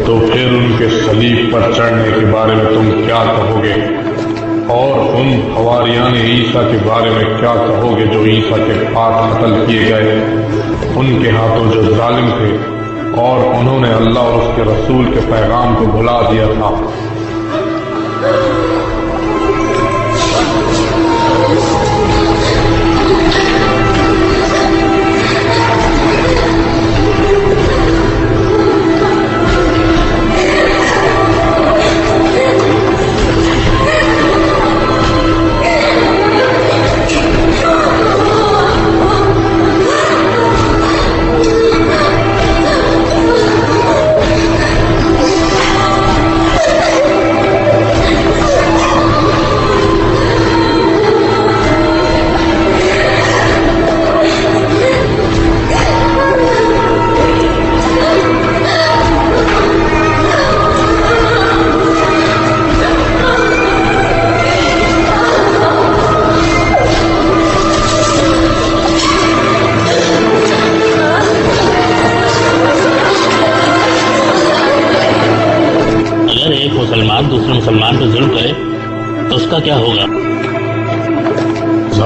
तो फिर उनके सलीब पर चढ़ने के बारे में तुम क्या कहोगे? और उन हवारियान ईसा के बारे में क्या कहोगे जो ईसा के पास कत्ल किए गए, उनके हाथों जो जालिम थे और उन्होंने अल्लाह और उसके रसूल के पैगाम को भुला दिया था?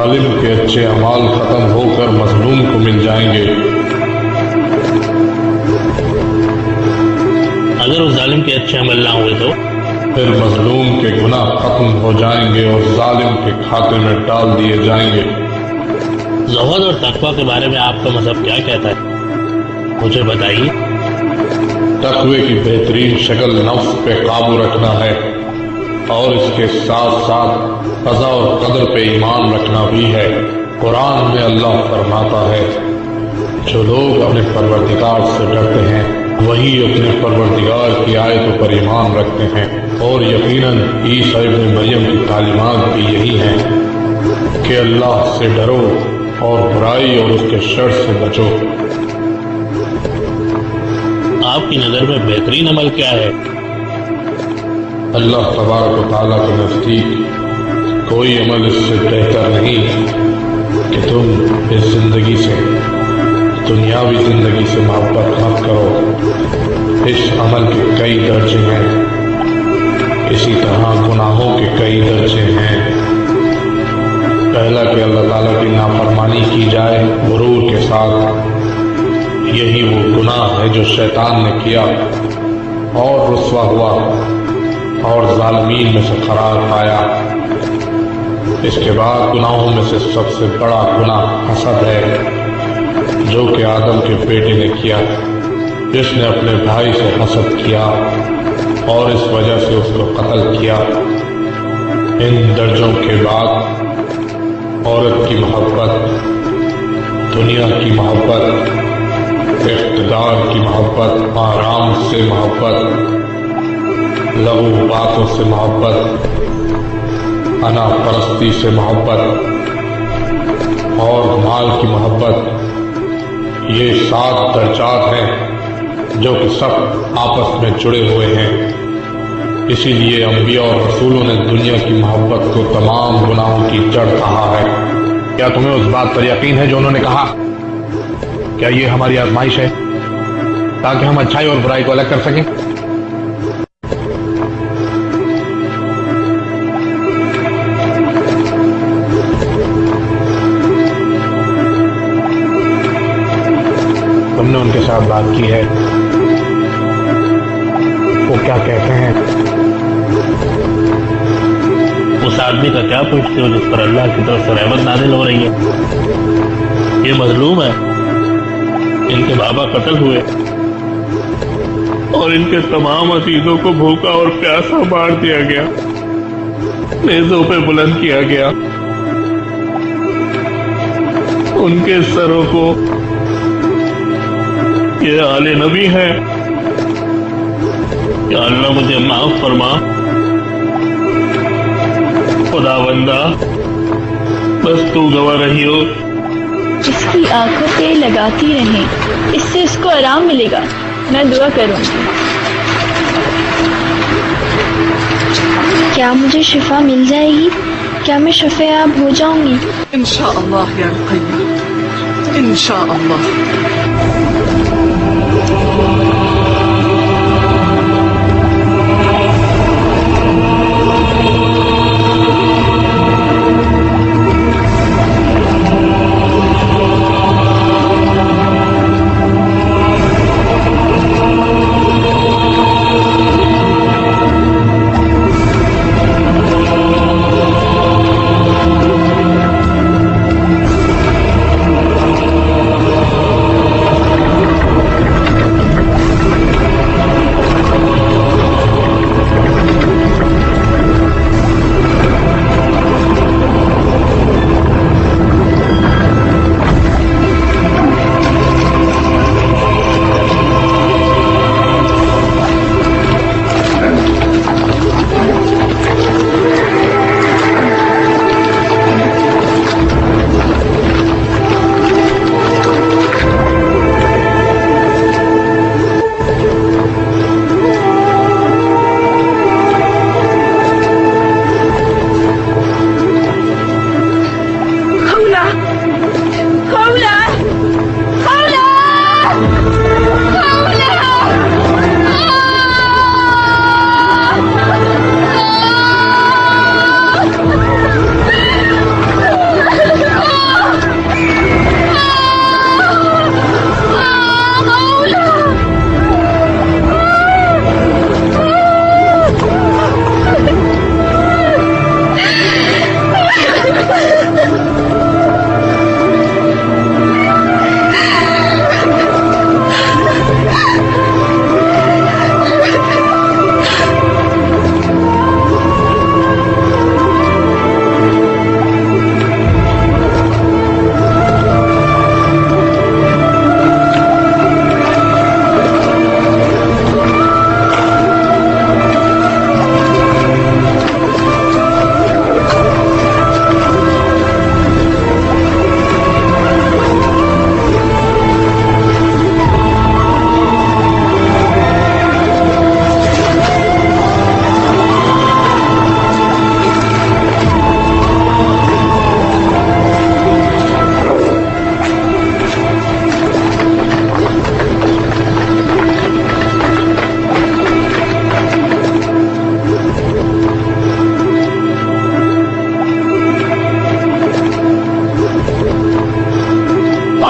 जालिम के अच्छे अमाल खत्म होकर मजलूम को मिल जाएंगे। अगर उस जालिम के अच्छे अमल ना हुए तो फिर मजलूम के गुनाह खत्म हो जाएंगे और जालिम के खाते में डाल दिए जाएंगे। ज़ुहद और तकवा के बारे में आपका मजहब क्या कहता है, मुझे बताइए। तकवे की बेहतरीन शक्ल नफ्स पे काबू रखना है और इसके साथ साथ क़ज़ा और क़दर पे ईमान रखना भी है। कुरान में अल्लाह फरमाता है, जो लोग अपने परवरदिगार से डरते हैं वही अपने परवरदिगार की आयतों पर ईमान रखते हैं। और यकीनन ईसा इब्न मरियम की तालीमात भी यही हैं कि अल्लाह से डरो और बुराई और उसके शर से बचो। आपकी नज़र में बेहतरीन अमल क्या है? अल्लाह तबारक व तआला के नज़दीक कोई अमल इससे बेहतर नहीं कि तुम इस जिंदगी से, दुनियावी जिंदगी से मोहब्बत मत करो। इस अमल के कई दर्जे हैं, इसी तरह गुनाहों के कई दर्जे हैं। पहला कि अल्लाह ताला की नाफरमानी की जाए गुरूर के साथ, यही वो गुनाह है जो शैतान ने किया और रुस्वा हुआ और जालिमीन में से करार पाया। इसके बाद गुनाहों में से सबसे बड़ा गुनाह हसद है, जो कि आदम के बेटे ने किया, जिसने अपने भाई से हसद किया और इस वजह से उसको कत्ल किया। इन दर्जों के बाद औरत की मोहब्बत, दुनिया की मोहब्बत, इक़्तिदार की मोहब्बत, आराम से मोहब्बत, लघु बातों से मोहब्बत, अना परस्ती से मोहब्बत और माल की मोहब्बत, ये 7 दर्जात हैं जो कि सब आपस में जुड़े हुए हैं। इसीलिए अंबिया और रसूलों ने दुनिया की मोहब्बत को तमाम गुनाहों की जड़ कहा है। क्या तुम्हें उस बात पर यकीन है जो उन्होंने कहा? क्या ये हमारी आजमाइश है ताकि हम अच्छाई और बुराई को अलग कर सकें? तुमने उनके साथ बात की है, वो क्या कहते हैं? उस आदमी का क्या पूछते हो जिस पर अल्लाह की तरफ से रहमत नाज़िल हो रही है? ये मजलूम है, इनके बाबा कत्ल हुए और इनके तमाम अजीजों को भूखा और प्यासा मार दिया गया, नेज़ों पे बुलंद किया गया, उनके सरों को ये आले नबी है। या अल्लाह मुझे माफ फरमा, खुदावंदा बस तू गवाह रही हो। इसकी आंखों पे लगाती रहें, इससे इसको आराम मिलेगा। मैं दुआ करूंगी। क्या मुझे शिफा मिल जाएगी? क्या मैं शफ़ेआब हो जाऊंगी? इंशाअल्लाह या रुक़ैया, इंशाअल्लाह।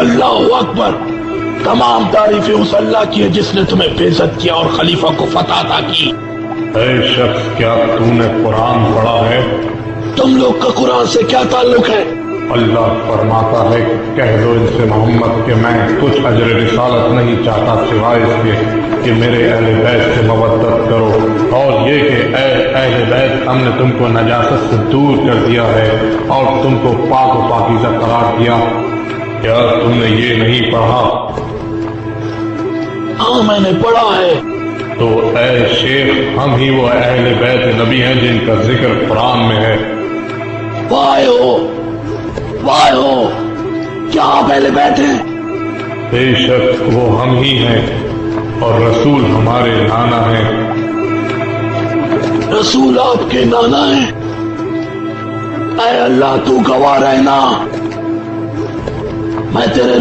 अल्लाह अकबर। तमाम तारीफें उस अल्लाह की है जिसने तुम्हें बेइज्जत किया और खलीफा को फतह अता की। ऐ शख्स, क्या तूने कुरान पढ़ा है? तुम लोग का कुरान से क्या ताल्लुक है? अल्लाह फरमाता है, कह दो इनसे मोहम्मद कि मैं कुछ अजर रिसालत नहीं चाहता सिवाय इसके कि मेरे अहले बैत से मवद्दत करो, और ये कि ऐ अहले बैत, हमने तुमको नजासत से दूर कर दिया है और तुमको पाक व पाकीज़ा करार दिया। क्या तुमने ये नहीं पढ़ा? हाँ, मैंने पढ़ा है। तो ऐ शेख, हम ही वो अहले बैत नबी हैं जिनका जिक्र कुरान में है। वाह हो, क्या आप अहले बैत हैं? बेशक वो हम ही हैं और रसूल हमारे नाना हैं। रसूल आपके नाना हैं? ऐ अल्लाह, तू गवाह रहना, मैं तेरे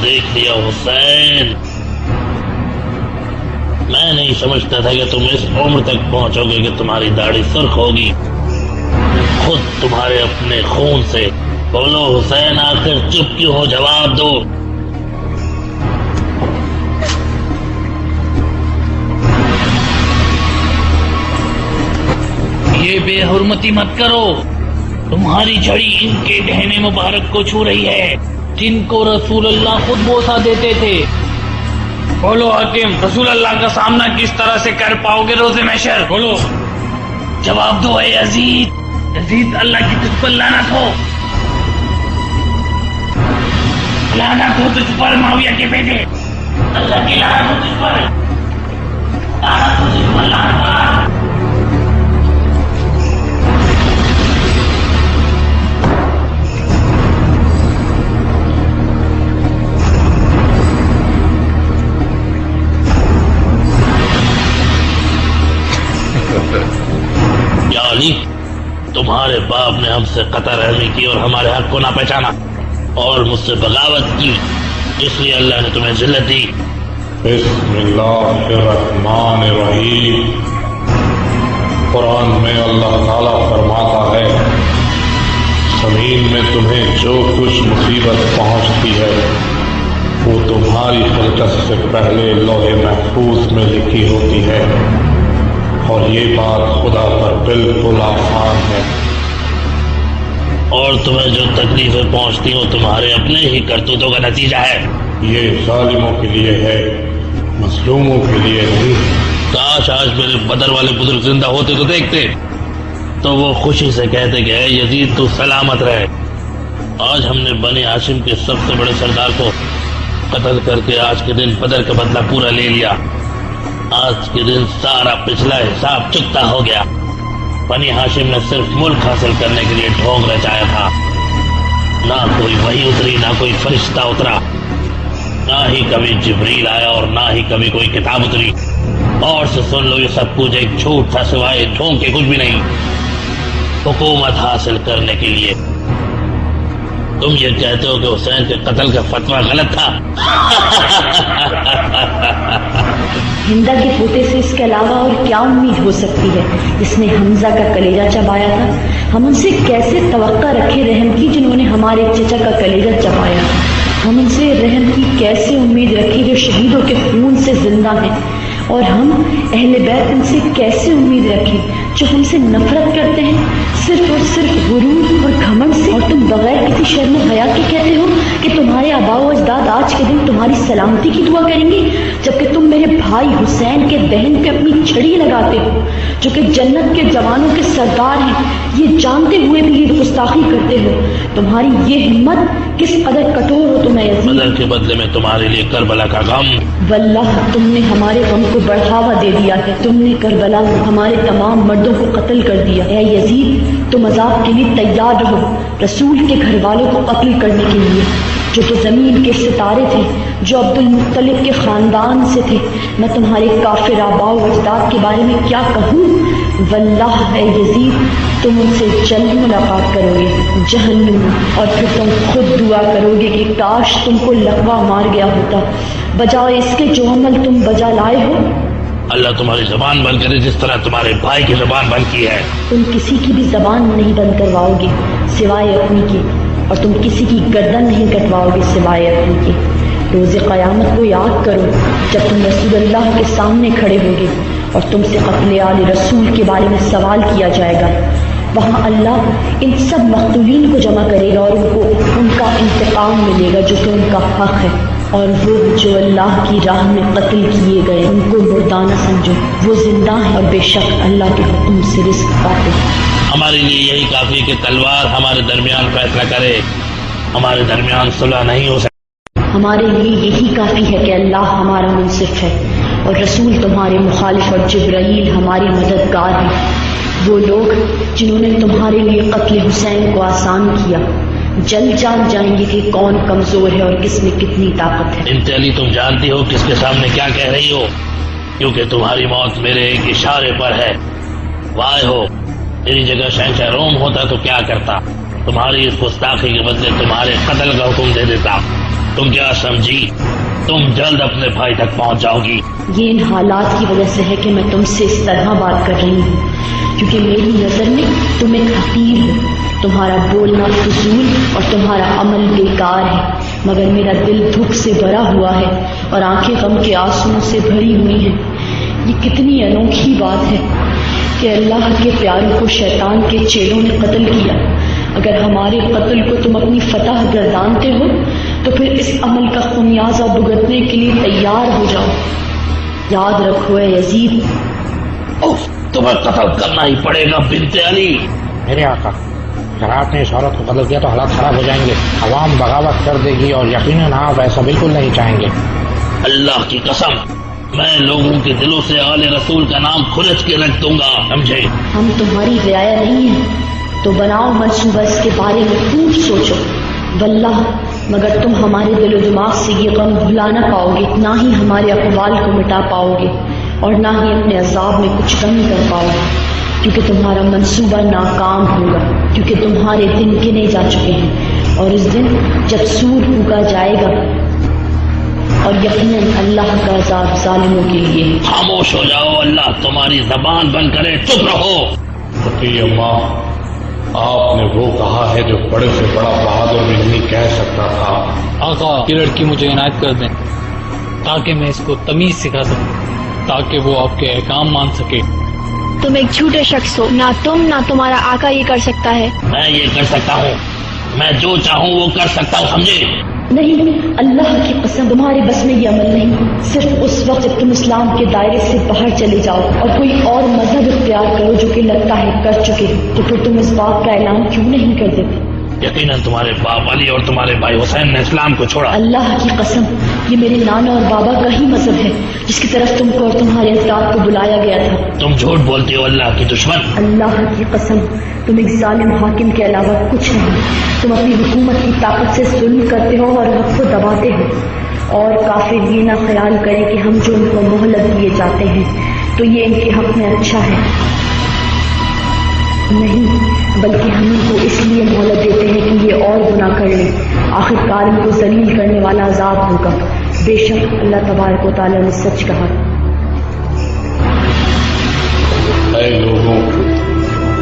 देख लिया हुसैन। मैं नहीं समझता था कि तुम इस उम्र तक पहुंचोगे कि तुम्हारी दाढ़ी सुर्ख होगी, खुद तुम्हारे अपने खून से। बोलो हुसैन, आखिर चुप क्यों हो? जवाब दो। ये बेहुरमती मत करो। तुम्हारी छड़ी इनके गहने मुबारक को छू रही है जिनको रसूल अल्लाह खुद बोसा देते थे। बोलो हाकिम, रसूल अल्लाह का सामना किस तरह से कर पाओगे रोज़े महशर? बोलो, जवाब दो। है यजीद, अल्लाह की तुझ पर लानत हो, लानत हो तुझ पर मुआविया के बेटे, अल्लाह की लानत हो तुझ पर, लानत हो तुझ पर, लानत। या अली, तुम्हारे बाप ने हमसे कतई रहमी की और हमारे हक को ना पहचाना और मुझसे बगावत की, इसलिए अल्लाह ने तुम्हें जिल्लत दी। बिस्मिल्लाहिर्रहमानिर्रहीम। कुरान में अल्लाह ताला फरमाता है, जमीन में तुम्हें जो कुछ मुसीबत पहुंचती है वो तुम्हारी खिलकत से पहले लौहे महफूज में लिखी होती है, और ये बात खुदा पर बिल्कुल आसान है। और तुम्हें जो तकलीफें पहुंचती हो तुम्हारे अपने ही करतूतों का नतीजा है। ये जालिमों के लिए है, मजलूमों के लिए नहीं। काश आज मेरे बदर वाले बुजुर्ग जिंदा होते तो देखते, तो वो खुशी से कहते कि यजीद तू सलामत रहे। आज हमने बनी हाशिम के सबसे बड़े सरदार को कत्ल करके आज के दिन बदर का बदला पूरा ले लिया। आज के दिन सारा पिछला हिसाब चुकता हो गया। बनी हाशिम ने सिर्फ मुल्क हासिल करने के लिए ढोंग रचाया था। ना कोई वही उतरी, ना कोई फरिश्ता उतरा, ना ही कभी जिब्रील आया और ना ही कभी कोई किताब उतरी। और से सुन लो, ये सब कुछ एक झूठ था, सिवाय ढोंग के कुछ भी नहीं। हुकूमत हासिल करने के लिए तुम ये कहते हो कि हुसैन के कत्ल का फतवा गलत था। हिंदा के पोते से इसके अलावा और क्या उम्मीद हो सकती है? जिसने हमजा का कलेजा चबाया था, हम उनसे कैसे तवक्का रखे रहम की जिन्होंने हमारे चचा का कलेजा चबाया? हम उनसे रहम की कैसे उम्मीद रखी जो शहीदों के खून से जिंदा हैं? और हम अहले बैत इनसे कैसे उम्मीद रखें जो हमसे नफरत करते हैं सिर्फ और सिर्फ गुरूर और घमंड से। और तुम बगैर किसी शर्म हया के कहते हो कि तुम्हारे आबाओ अजदाद आज के दिन तुम्हारी सलामती की दुआ करेंगे, जबकि तुम मेरे भाई हुसैन के दहन पे अपनी छड़ी लगाते हो जो कि जन्नत के जवानों के सरदार हैं। ये जानते हुए भी ये गुस्ताखी करते हो। तुम्हारी ये हिम्मत किस कदर कठोर हो तुम्हें यजीद। बदर के बदले में तुम्हारे लिए करबला का गम। वल्लाह तुमने हमारे गम को बढ़ावा दे दिया है। तुमने करबला में हमारे तमाम मर्दों को कत्ल कर दिया है। यजीद तुम अजाब के लिए तैयार रहो, रसूल के घर वालों को कत्ल करने के लिए जो कि जमीन के सितारे थे, जो अब्दुल मुत्तलिब के खानदान से थे। मैं तुम्हारे काफिर आबाओ अजदाद के बारे में क्या कहूँ। वल्लाह है यजीद तुम उनसे जल्द मुलाकात करोगे जहन्नुम में, और फिर तुम खुद दुआ करोगे कि काश तुमको लकवा मार गया होता बजाय इसके जो अमल तुम बजा लाए हो। अल्लाह तुम्हारी जबान बंद करे जिस तरह तुम्हारे भाई की जबान बंद की है। तुम किसी की भी जबान नहीं बंद करवाओगे सिवाय अपनी की, और तुम किसी की गर्दन नहीं कटवाओगे सिवाय अपनी के। रोज़े क़यामत को याद करो जब तुम रसूलुल्लाह के सामने खड़े होगे और तुमसे क़त्ल आले रसूल के बारे में सवाल किया जाएगा। वहाँ अल्लाह इन सब मक़तूलीन को जमा करेगा और उनको उनका इंतकाम मिलेगा जो कि उनका हक़ है। और वो जो अल्लाह की राह में कत्ल किए गए उनको मुर्दाना समझो, वो जिंदा है और बेशक अल्लाह के हुक्म से रिस्क पाते। हमारे लिए यही काफी कि तलवार हमारे दरमियान फैसला करे, हमारे दरमियान सुलह नहीं हो सकती। हमारे लिए यही काफी है कि अल्लाह हमारा मुंसिफ है और रसूल तुम्हारे मुखालिफ और जिब्राईल हमारी मददगार है। वो लोग जिन्होंने तुम्हारे लिए कत्ल हुसैन को आसान किया जल्द जान जाएंगे कि कौन कमजोर है और किसमें कितनी ताकत है। इंतली तुम जानती हो किसके सामने क्या कह रही हो, क्योंकि तुम्हारी मौत मेरे एक इशारे पर है। वाह हो, तेरी जगह शहंशाह रोम होता तो क्या करता, तुम्हारी इस गुस्ताखी के बदले तुम्हारे कत्ल का हुक्म दे देता। तुम क्या समझी, तुम जल्द अपने भाई तक पहुंच जाओगी। ये इन हालात की वजह से है कि मैं तुमसे इस तरह बात कर रही हूँ, क्योंकि मेरी नजर में तुम एक हकीर हो। तुम्हारा बोलना फजूल और तुम्हारा अमल बेकार है, मगर मेरा दिल दुख से भरा हुआ है और आंखें गम के आंसुओं से भरी हुई हैं। ये कितनी अनोखी बात है कि अल्लाह के प्यारों को शैतान के चेलों ने कत्ल किया। अगर हमारे कत्ल को तुम अपनी फतह गर्दानते हो तो फिर इस अमल का खुमियाजा भुगतने के लिए तैयार हो जाओ। याद रखो यजीद, तुम्हें कत्ल करना ही पड़ेगा बिन्ते अली। मेरे आका, अगर आपने इस औरत को कत्ल किया तो हालात खराब हो जाएंगे, अवाम बगावत कर देगी और यकीनन आप ऐसा बिल्कुल नहीं चाहेंगे। अल्लाह की कसम, मैं लोगों के दिलों से आले रसूल का नाम खुरच के रख दूंगा, समझे। हम तुम्हारी रियाया नहीं है तो बनाओ मंसूबा, इसके बारे में खूब सोचो। वल्लाह मगर तुम हमारे दिलो दिमाग से ये गम भुला ना पाओगे, ना ही हमारे अक़वाल को मिटा पाओगे और ना ही अपने अजाब में कुछ कमी कर पाओगे, क्योंकि तुम्हारा मंसूबा नाकाम होगा, क्योंकि तुम्हारे दिन गिने जा चुके हैं। और इस दिन जब सूर फूका जाएगा और यकीनन अल्लाह का अजाब जालिमों के लिए। खामोश हो जाओ, अल्लाह तुम्हारी जबान बंद करे, चुप रहो। अम्मा, आपने वो कहा है जो बड़े से बड़ा बहादुर भी नहीं कह सकता था। आका, ये लड़की मुझे इनायत कर दें ताकि मैं इसको तमीज सिखा सकूं, ताकि वो आपके अहकाम मान सके। तुम एक झूठे शख्स हो, ना तुम ना तुम्हारा आका ये कर सकता है। मैं ये कर सकता हूँ, मैं जो चाहूँ वो कर सकता हूँ, समझे। नहीं, अल्लाह की कसम तुम्हारे बस में ये अमल नहीं। सिर्फ उस वक्त जब तुम इस्लाम के दायरे से बाहर चले जाओ और कोई और मजहब इख्तियार करो जो कि लगता है कर चुके हो, तो फिर तुम इस बात का ऐलान क्यों नहीं कर देते। यकीनन तुम्हारे बाप अली और तुम्हारे भाई हुसैन ने इस्लाम को छोड़ा। अल्लाह की कसम, ये मेरे नाना और बाबा का ही मजहब है जिसकी तरफ तुमको और तुम्हारे अजदाद को बुलाया गया था। तुम झूठ बोलते हो, अल्लाह की दुश्मन। अल्लाह की कसम, तुम एक जालिम हाकिम के अलावा कुछ नहीं। तुम अपनी हुकूमत की ताकत से जुल्म करते हो और हक को दबाते हो। और काफिर ये ना ख्याल करें कि हम जो उनको मोहलत दिए जाते हैं तो ये इनके हक में अच्छा है, नहीं, बल्कि हम इनको इसलिए मोहलत देते हैं कि ये और गुनाह कर लें। आखिरकार इनको जलील करने वाला अजाब होगा। बेशक अल्लाह तबारक व तआला ने सच कहा। ऐ लोगों,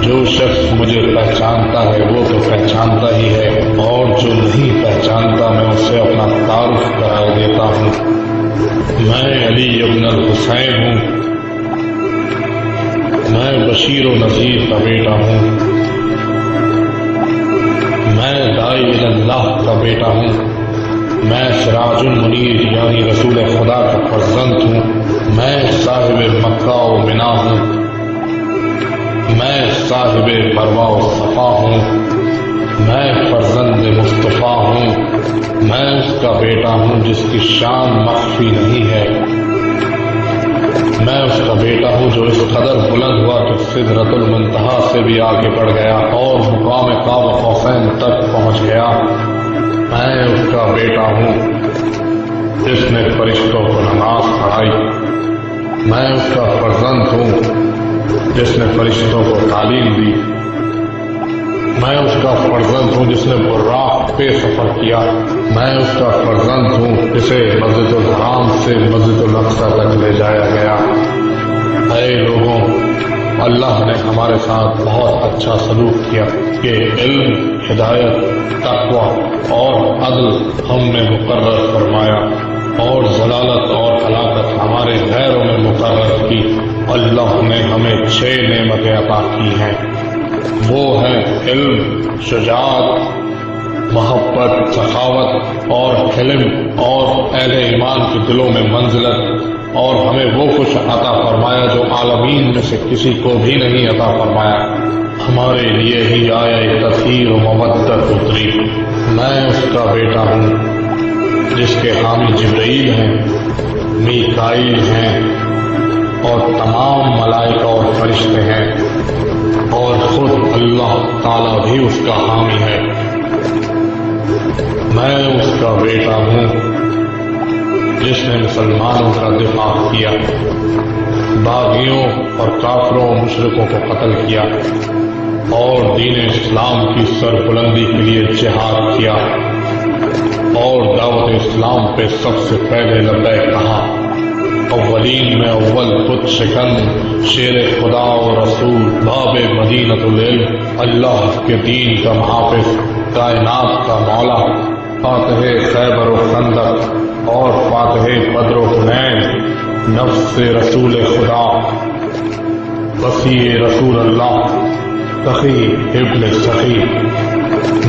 जो शख्स मुझे पहचानता है वो तो पहचानता ही है, और जो नहीं पहचानता मैं उससे अपना तारुफ करा देता हूँ। मैं अली इब्न हुसैन हूँ। मैं बशीर व नज़ीर का बेटा हूँ। मैं दाई अल्लाह का बेटा हूँ। मैं सिराजुल मुनीर यानी रसूल खुदा का फर्जंद हूँ। मैं साहिब मक्का व मिना हूँ। मैं साहिब मरवा व सफ़ा हूँ। मैं फर्जंद मुस्तफ़ा हूँ। मैं उसका बेटा हूँ जिसकी शान मख्फी नहीं है। मैं उसका बेटा हूँ जो इस कदर बुलंद हुआ कि सिदरतुल मुंतहा से भी आगे बढ़ गया और मुकाम काब कौसैन तक पहुँच गया। मैं उसका बेटा हूँ जिसने फरिश्तों को नमाज पढ़ाई। मैं उसका फर्जंद हूँ जिसने फरिश्तों को तालीम दी। मैं उसका फर्जंद हूँ जिसने बुर्राक पे सफर किया। मैं उसका फर्जंद हूँ जिसे मस्जिदुल हराम से मस्जिदुल अक्सा तक ले जाया गया। ऐ लोगों, अल्लाह ने हमारे साथ बहुत अच्छा सलूक किया कि इल्म, हिदायत, तक़वा और अदल हमने मुकर्रर फरमाया और जलालत और हलाकत हमारे गैरों में मुकर्रर की। अल्लाह ने हमें 6 नेमतें अता की हैं। वो है इल्म, शुजाअत, मोहब्बत, सखावत और हिल्म और अहले ईमान के दिलों में मंजिलत। और हमें वो कुछ अता फरमाया जो आलमीन में से किसी को भी नहीं अता फरमाया। हमारे लिए ही आया तस्हीर व मवद्दत उतरी। मैं उसका बेटा हूँ जिसके हामी जिब्रील हैं, मीकाईल हैं और तमाम मलाइका और फरिश्ते हैं और खुद अल्लाह ताला भी उसका हामी है। मैं उसका बेटा हूँ जिसने मुसलमानों का दिफा किया, बागियों और काफरों मुशरिकों को कत्ल किया और दीन इस्लाम की सरबुलंदी के लिए जिहाद किया और दावत इस्लाम पे सबसे पहले लब्बैक कहा। अव्वलीन में अव्वल खुद शिकन शेर खुदा और रसूल बाब मदीनतुल इल्म, अल्लाह के दीन का मुहाफिज, कायनात का मौला, फातिह खैबर व खंदक और फातिह बद्र व हुनैन, नफ्स रसूल खुदा, वसी रसूल अल्लाह, सखी इब्न सखी,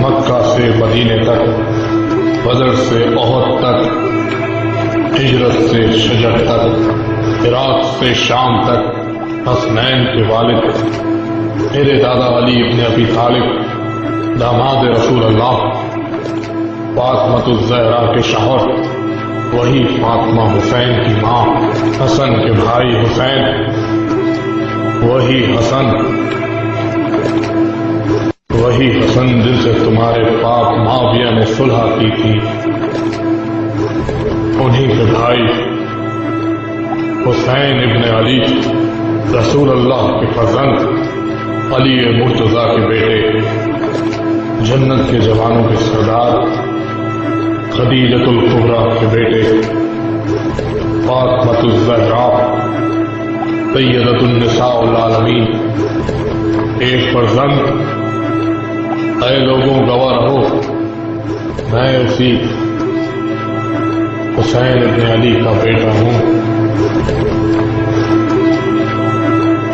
मक्का से मदीने तक, बदर से ओहद तक, हिजरत से शजर तक, इराक से शाम तक, हसनैन के वालिद, मेरे दादा अली इब्न अबी तालिब, दामाद रसूल अल्लाह, फातिमा ज़हरा के शौहर, वही फातिमा हुसैन की माँ, हसन के भाई हुसैन, वही हसन जिनसे तुम्हारे पाप माविया ने सुलह की थी, उन्हीं के भाई हुसैन इब्न अली, रसूल अल्लाह के फर्जंद, अली मुर्तज़ा के बेटे, जन्नत के जवानों के सरदार, खदीजतुल कुबरा के बेटे, फातिमा ज़हरा, सय्यदतुन निसाउल आलमीन, एक फर्जंद। ऐ लोगों, गवाह रहो, मैं उसी हुसैन इब्न अली का बेटा हूँ,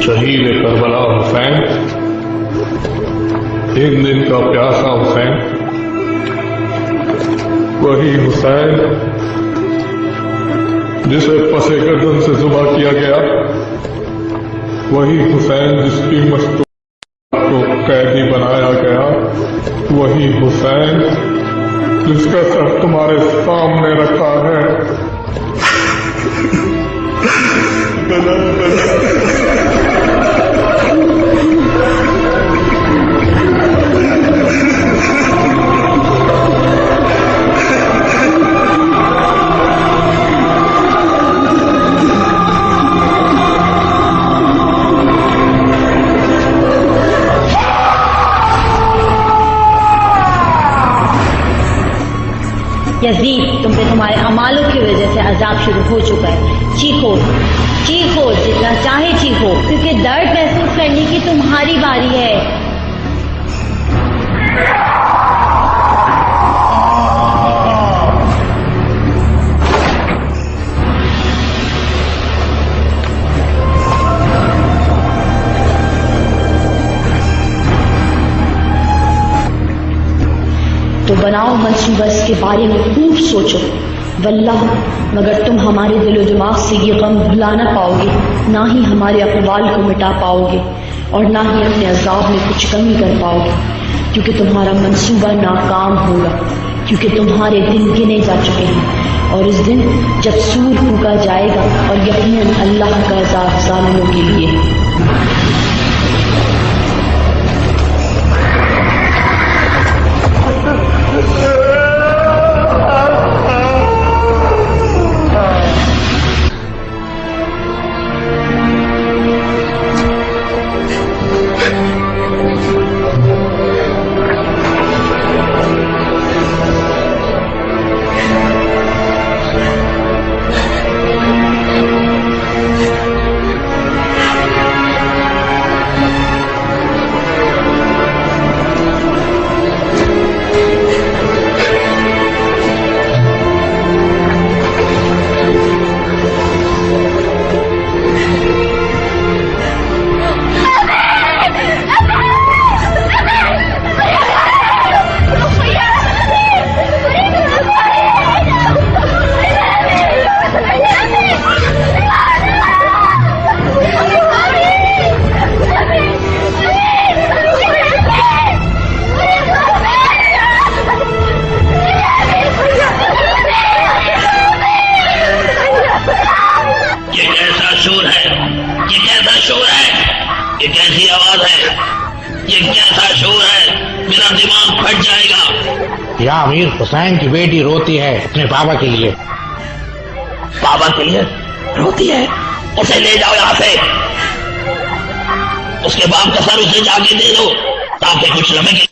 शहीद करबला हुसैन, एक दिन का प्यासा हुसैन, वही हुसैन जिसे पसे गर्दन से ज़ुबा किया गया, वही हुसैन जिसकी मस्तूर को कैदी बनाया गया, वही हुसैन जिसका सर तुम्हारे सामने रखा है। यजीद, तुम पे तुम्हारे अमालों की वजह से अजाब शुरू हो चुका है। चीखो, चीखो, जितना चाहे चीखो, क्योंकि दर्द महसूस करने की तुम्हारी बारी है। बनाओ मंसूबा इसके बारे में खूब सोचो। वल्लाह मगर तुम हमारे दिलो दिमाग से ये गम भुला ना पाओगे, ना ही हमारे अक़वाल को मिटा पाओगे और ना ही अपने अज़ाब में कुछ कमी कर पाओगे, क्योंकि तुम्हारा मंसूबा नाकाम होगा, क्योंकि तुम्हारे दिन गिने जा चुके हैं। और इस दिन जब सूर फूका जाएगा और यकीनन अल्लाह का अज़ाब ज़ालिमों के लिए। ये कैसी आवाज है? ये कैसा शोर है? मेरा दिमाग फट जाएगा। या अमीर, हुसैन की बेटी रोती है अपने बाबा के लिए। बाबा के लिए रोती है? उसे ले जाओ यहाँ से। उसके बाप का सर उसे जाके दे दो ताकि कुछ लम्हे के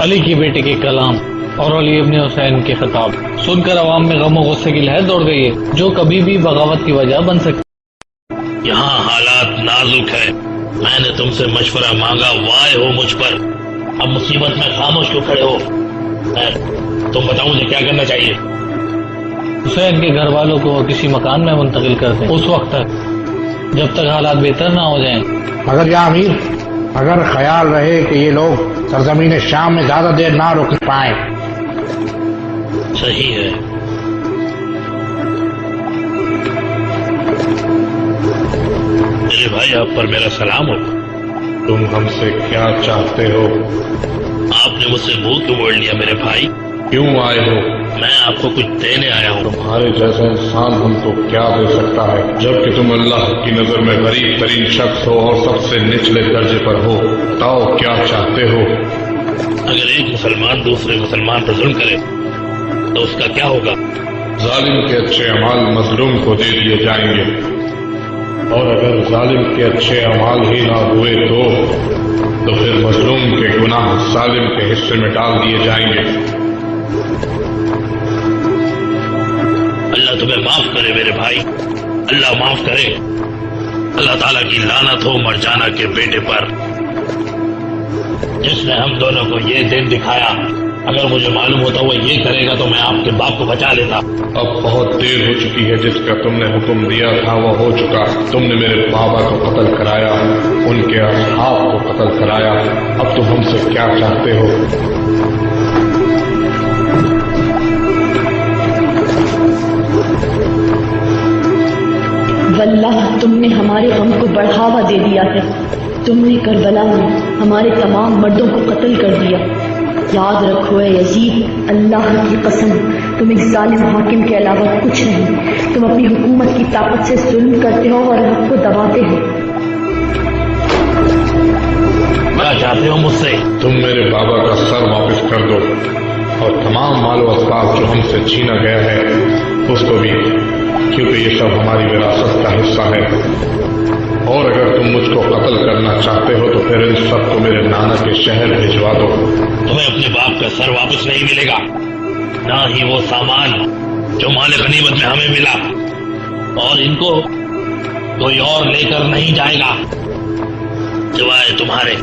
अली की बेटे के कलाम और अली इब्ने हुसैन के खिताब सुनकर अवाम में गम और गुस्से की लहर दौड़ गई है, जो कभी भी बगावत की वजह बन सकती। यहाँ हालात नाजुक है। मैंने तुमसे मशवरा मांगा, वाय हो मुझ पर। अब मुसीबत में खामोश क्यों खड़े हो? तुम बताओ मुझे क्या करना चाहिए? हुसैन के घर वालों को किसी मकान में मुंतकिल कर दें उस वक्त तक जब तक हालात बेहतर ना हो जाएं। मगर या अमीर, अगर ख्याल रहे कि ये लोग सरजमीन शाम में ज्यादा देर ना रुक पाए। सही है। मेरे भाई, आप पर मेरा सलाम हो। तुम हमसे क्या चाहते हो? आपने मुझसे मुंह क्यों मोड़ लिया मेरे भाई? क्यों आए हो? मैं आपको कुछ देने आया हूँ। तुम्हारे जैसा इंसान हमको क्या दे सकता है, जबकि तुम अल्लाह की नजर में गरीब तरीन शख्स हो और सबसे निचले दर्जे पर हो। बताओ क्या चाहते हो? अगर एक मुसलमान दूसरे मुसलमान पर जुल्म करे तो उसका क्या होगा? जालिम के अच्छे अमाल मजलूम को दे दिए जाएंगे, और अगर जालिम के अच्छे अमाल ही ना हुए तो फिर मजलूम के गुनाह जालिम के हिस्से में डाल दिए जाएंगे। अल्लाह तुम्हें माफ करे मेरे भाई, अल्लाह माफ करे। अल्लाह ताला की लानत हो मरजाना के बेटे पर, जिसने हम दोनों को ये दिन दिखाया। अगर मुझे मालूम होता वो ये करेगा तो मैं आपके बाप को बचा लेता। अब बहुत देर हो चुकी है, जिसका तुमने हुक्म दिया था वो हो चुका। तुमने मेरे बाबा को कत्ल कराया, उनके असहाब को कत्ल कराया। अब तुम हमसे क्या चाहते हो? वल्लाह तुमने हमारे गम को बढ़ावा दे दिया है। तुमने करबला में हमारे तमाम मर्दों को कत्ल कर दिया। याद रखो ए यजीद, अल्लाह की कसम, तुम एक जालिम हाकिम के अलावा कुछ नहीं। तुम अपनी हुकूमत की ताकत से जुल्म करते हो और हक को दबाते हो। क्या चाहते हो मुझसे? तुम मेरे बाबा का सर वापस कर दो और तमाम मालो असबाब जो हमसे छीना गया है उसको भी, क्योंकि ये सब हमारी विरासत का हिस्सा है। और अगर तुम मुझको कत्ल करना चाहते हो तो फिर इन सबको मेरे नाना के शहर भिजवा दो। तुम्हें अपने बाप का सर वापस नहीं मिलेगा, ना ही वो सामान जो माले गनीमत में हमें मिला, और इनको कोई और लेकर नहीं जाएगा सिवाय तुम्हारे।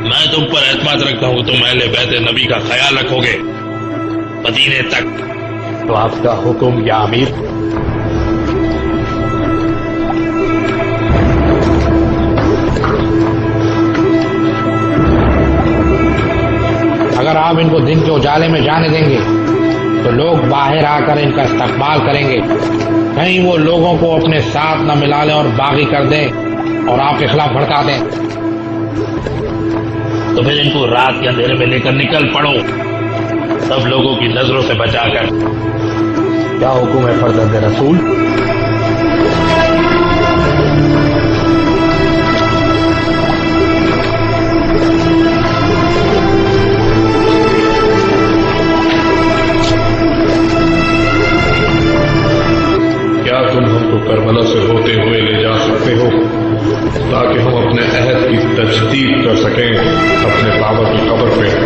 मैं तुम पर एतमाद रखता हूँ, तुम अहले बैत नबी का ख्याल रखोगे मदीने तक। तो आपका हुक्म या अमीर? अगर आप इनको दिन के उजाले में जाने देंगे तो लोग बाहर आकर इनका इस्तकबाल करेंगे। कहीं वो लोगों को अपने साथ न मिला लें और बागी कर दें और आपके खिलाफ भड़का दें। तो फिर इनको रात के अंधेरे में लेकर निकल पड़ो, सब लोगों की नजरों से बचाकर। क्या हुक्म है फर्जंद रसूल? क्या तुम हमको करबला से होते हुए ले जा सकते हो ताकि हम अपने अहद की तजदीद कर सकें अपने बाबा की कब्र पे?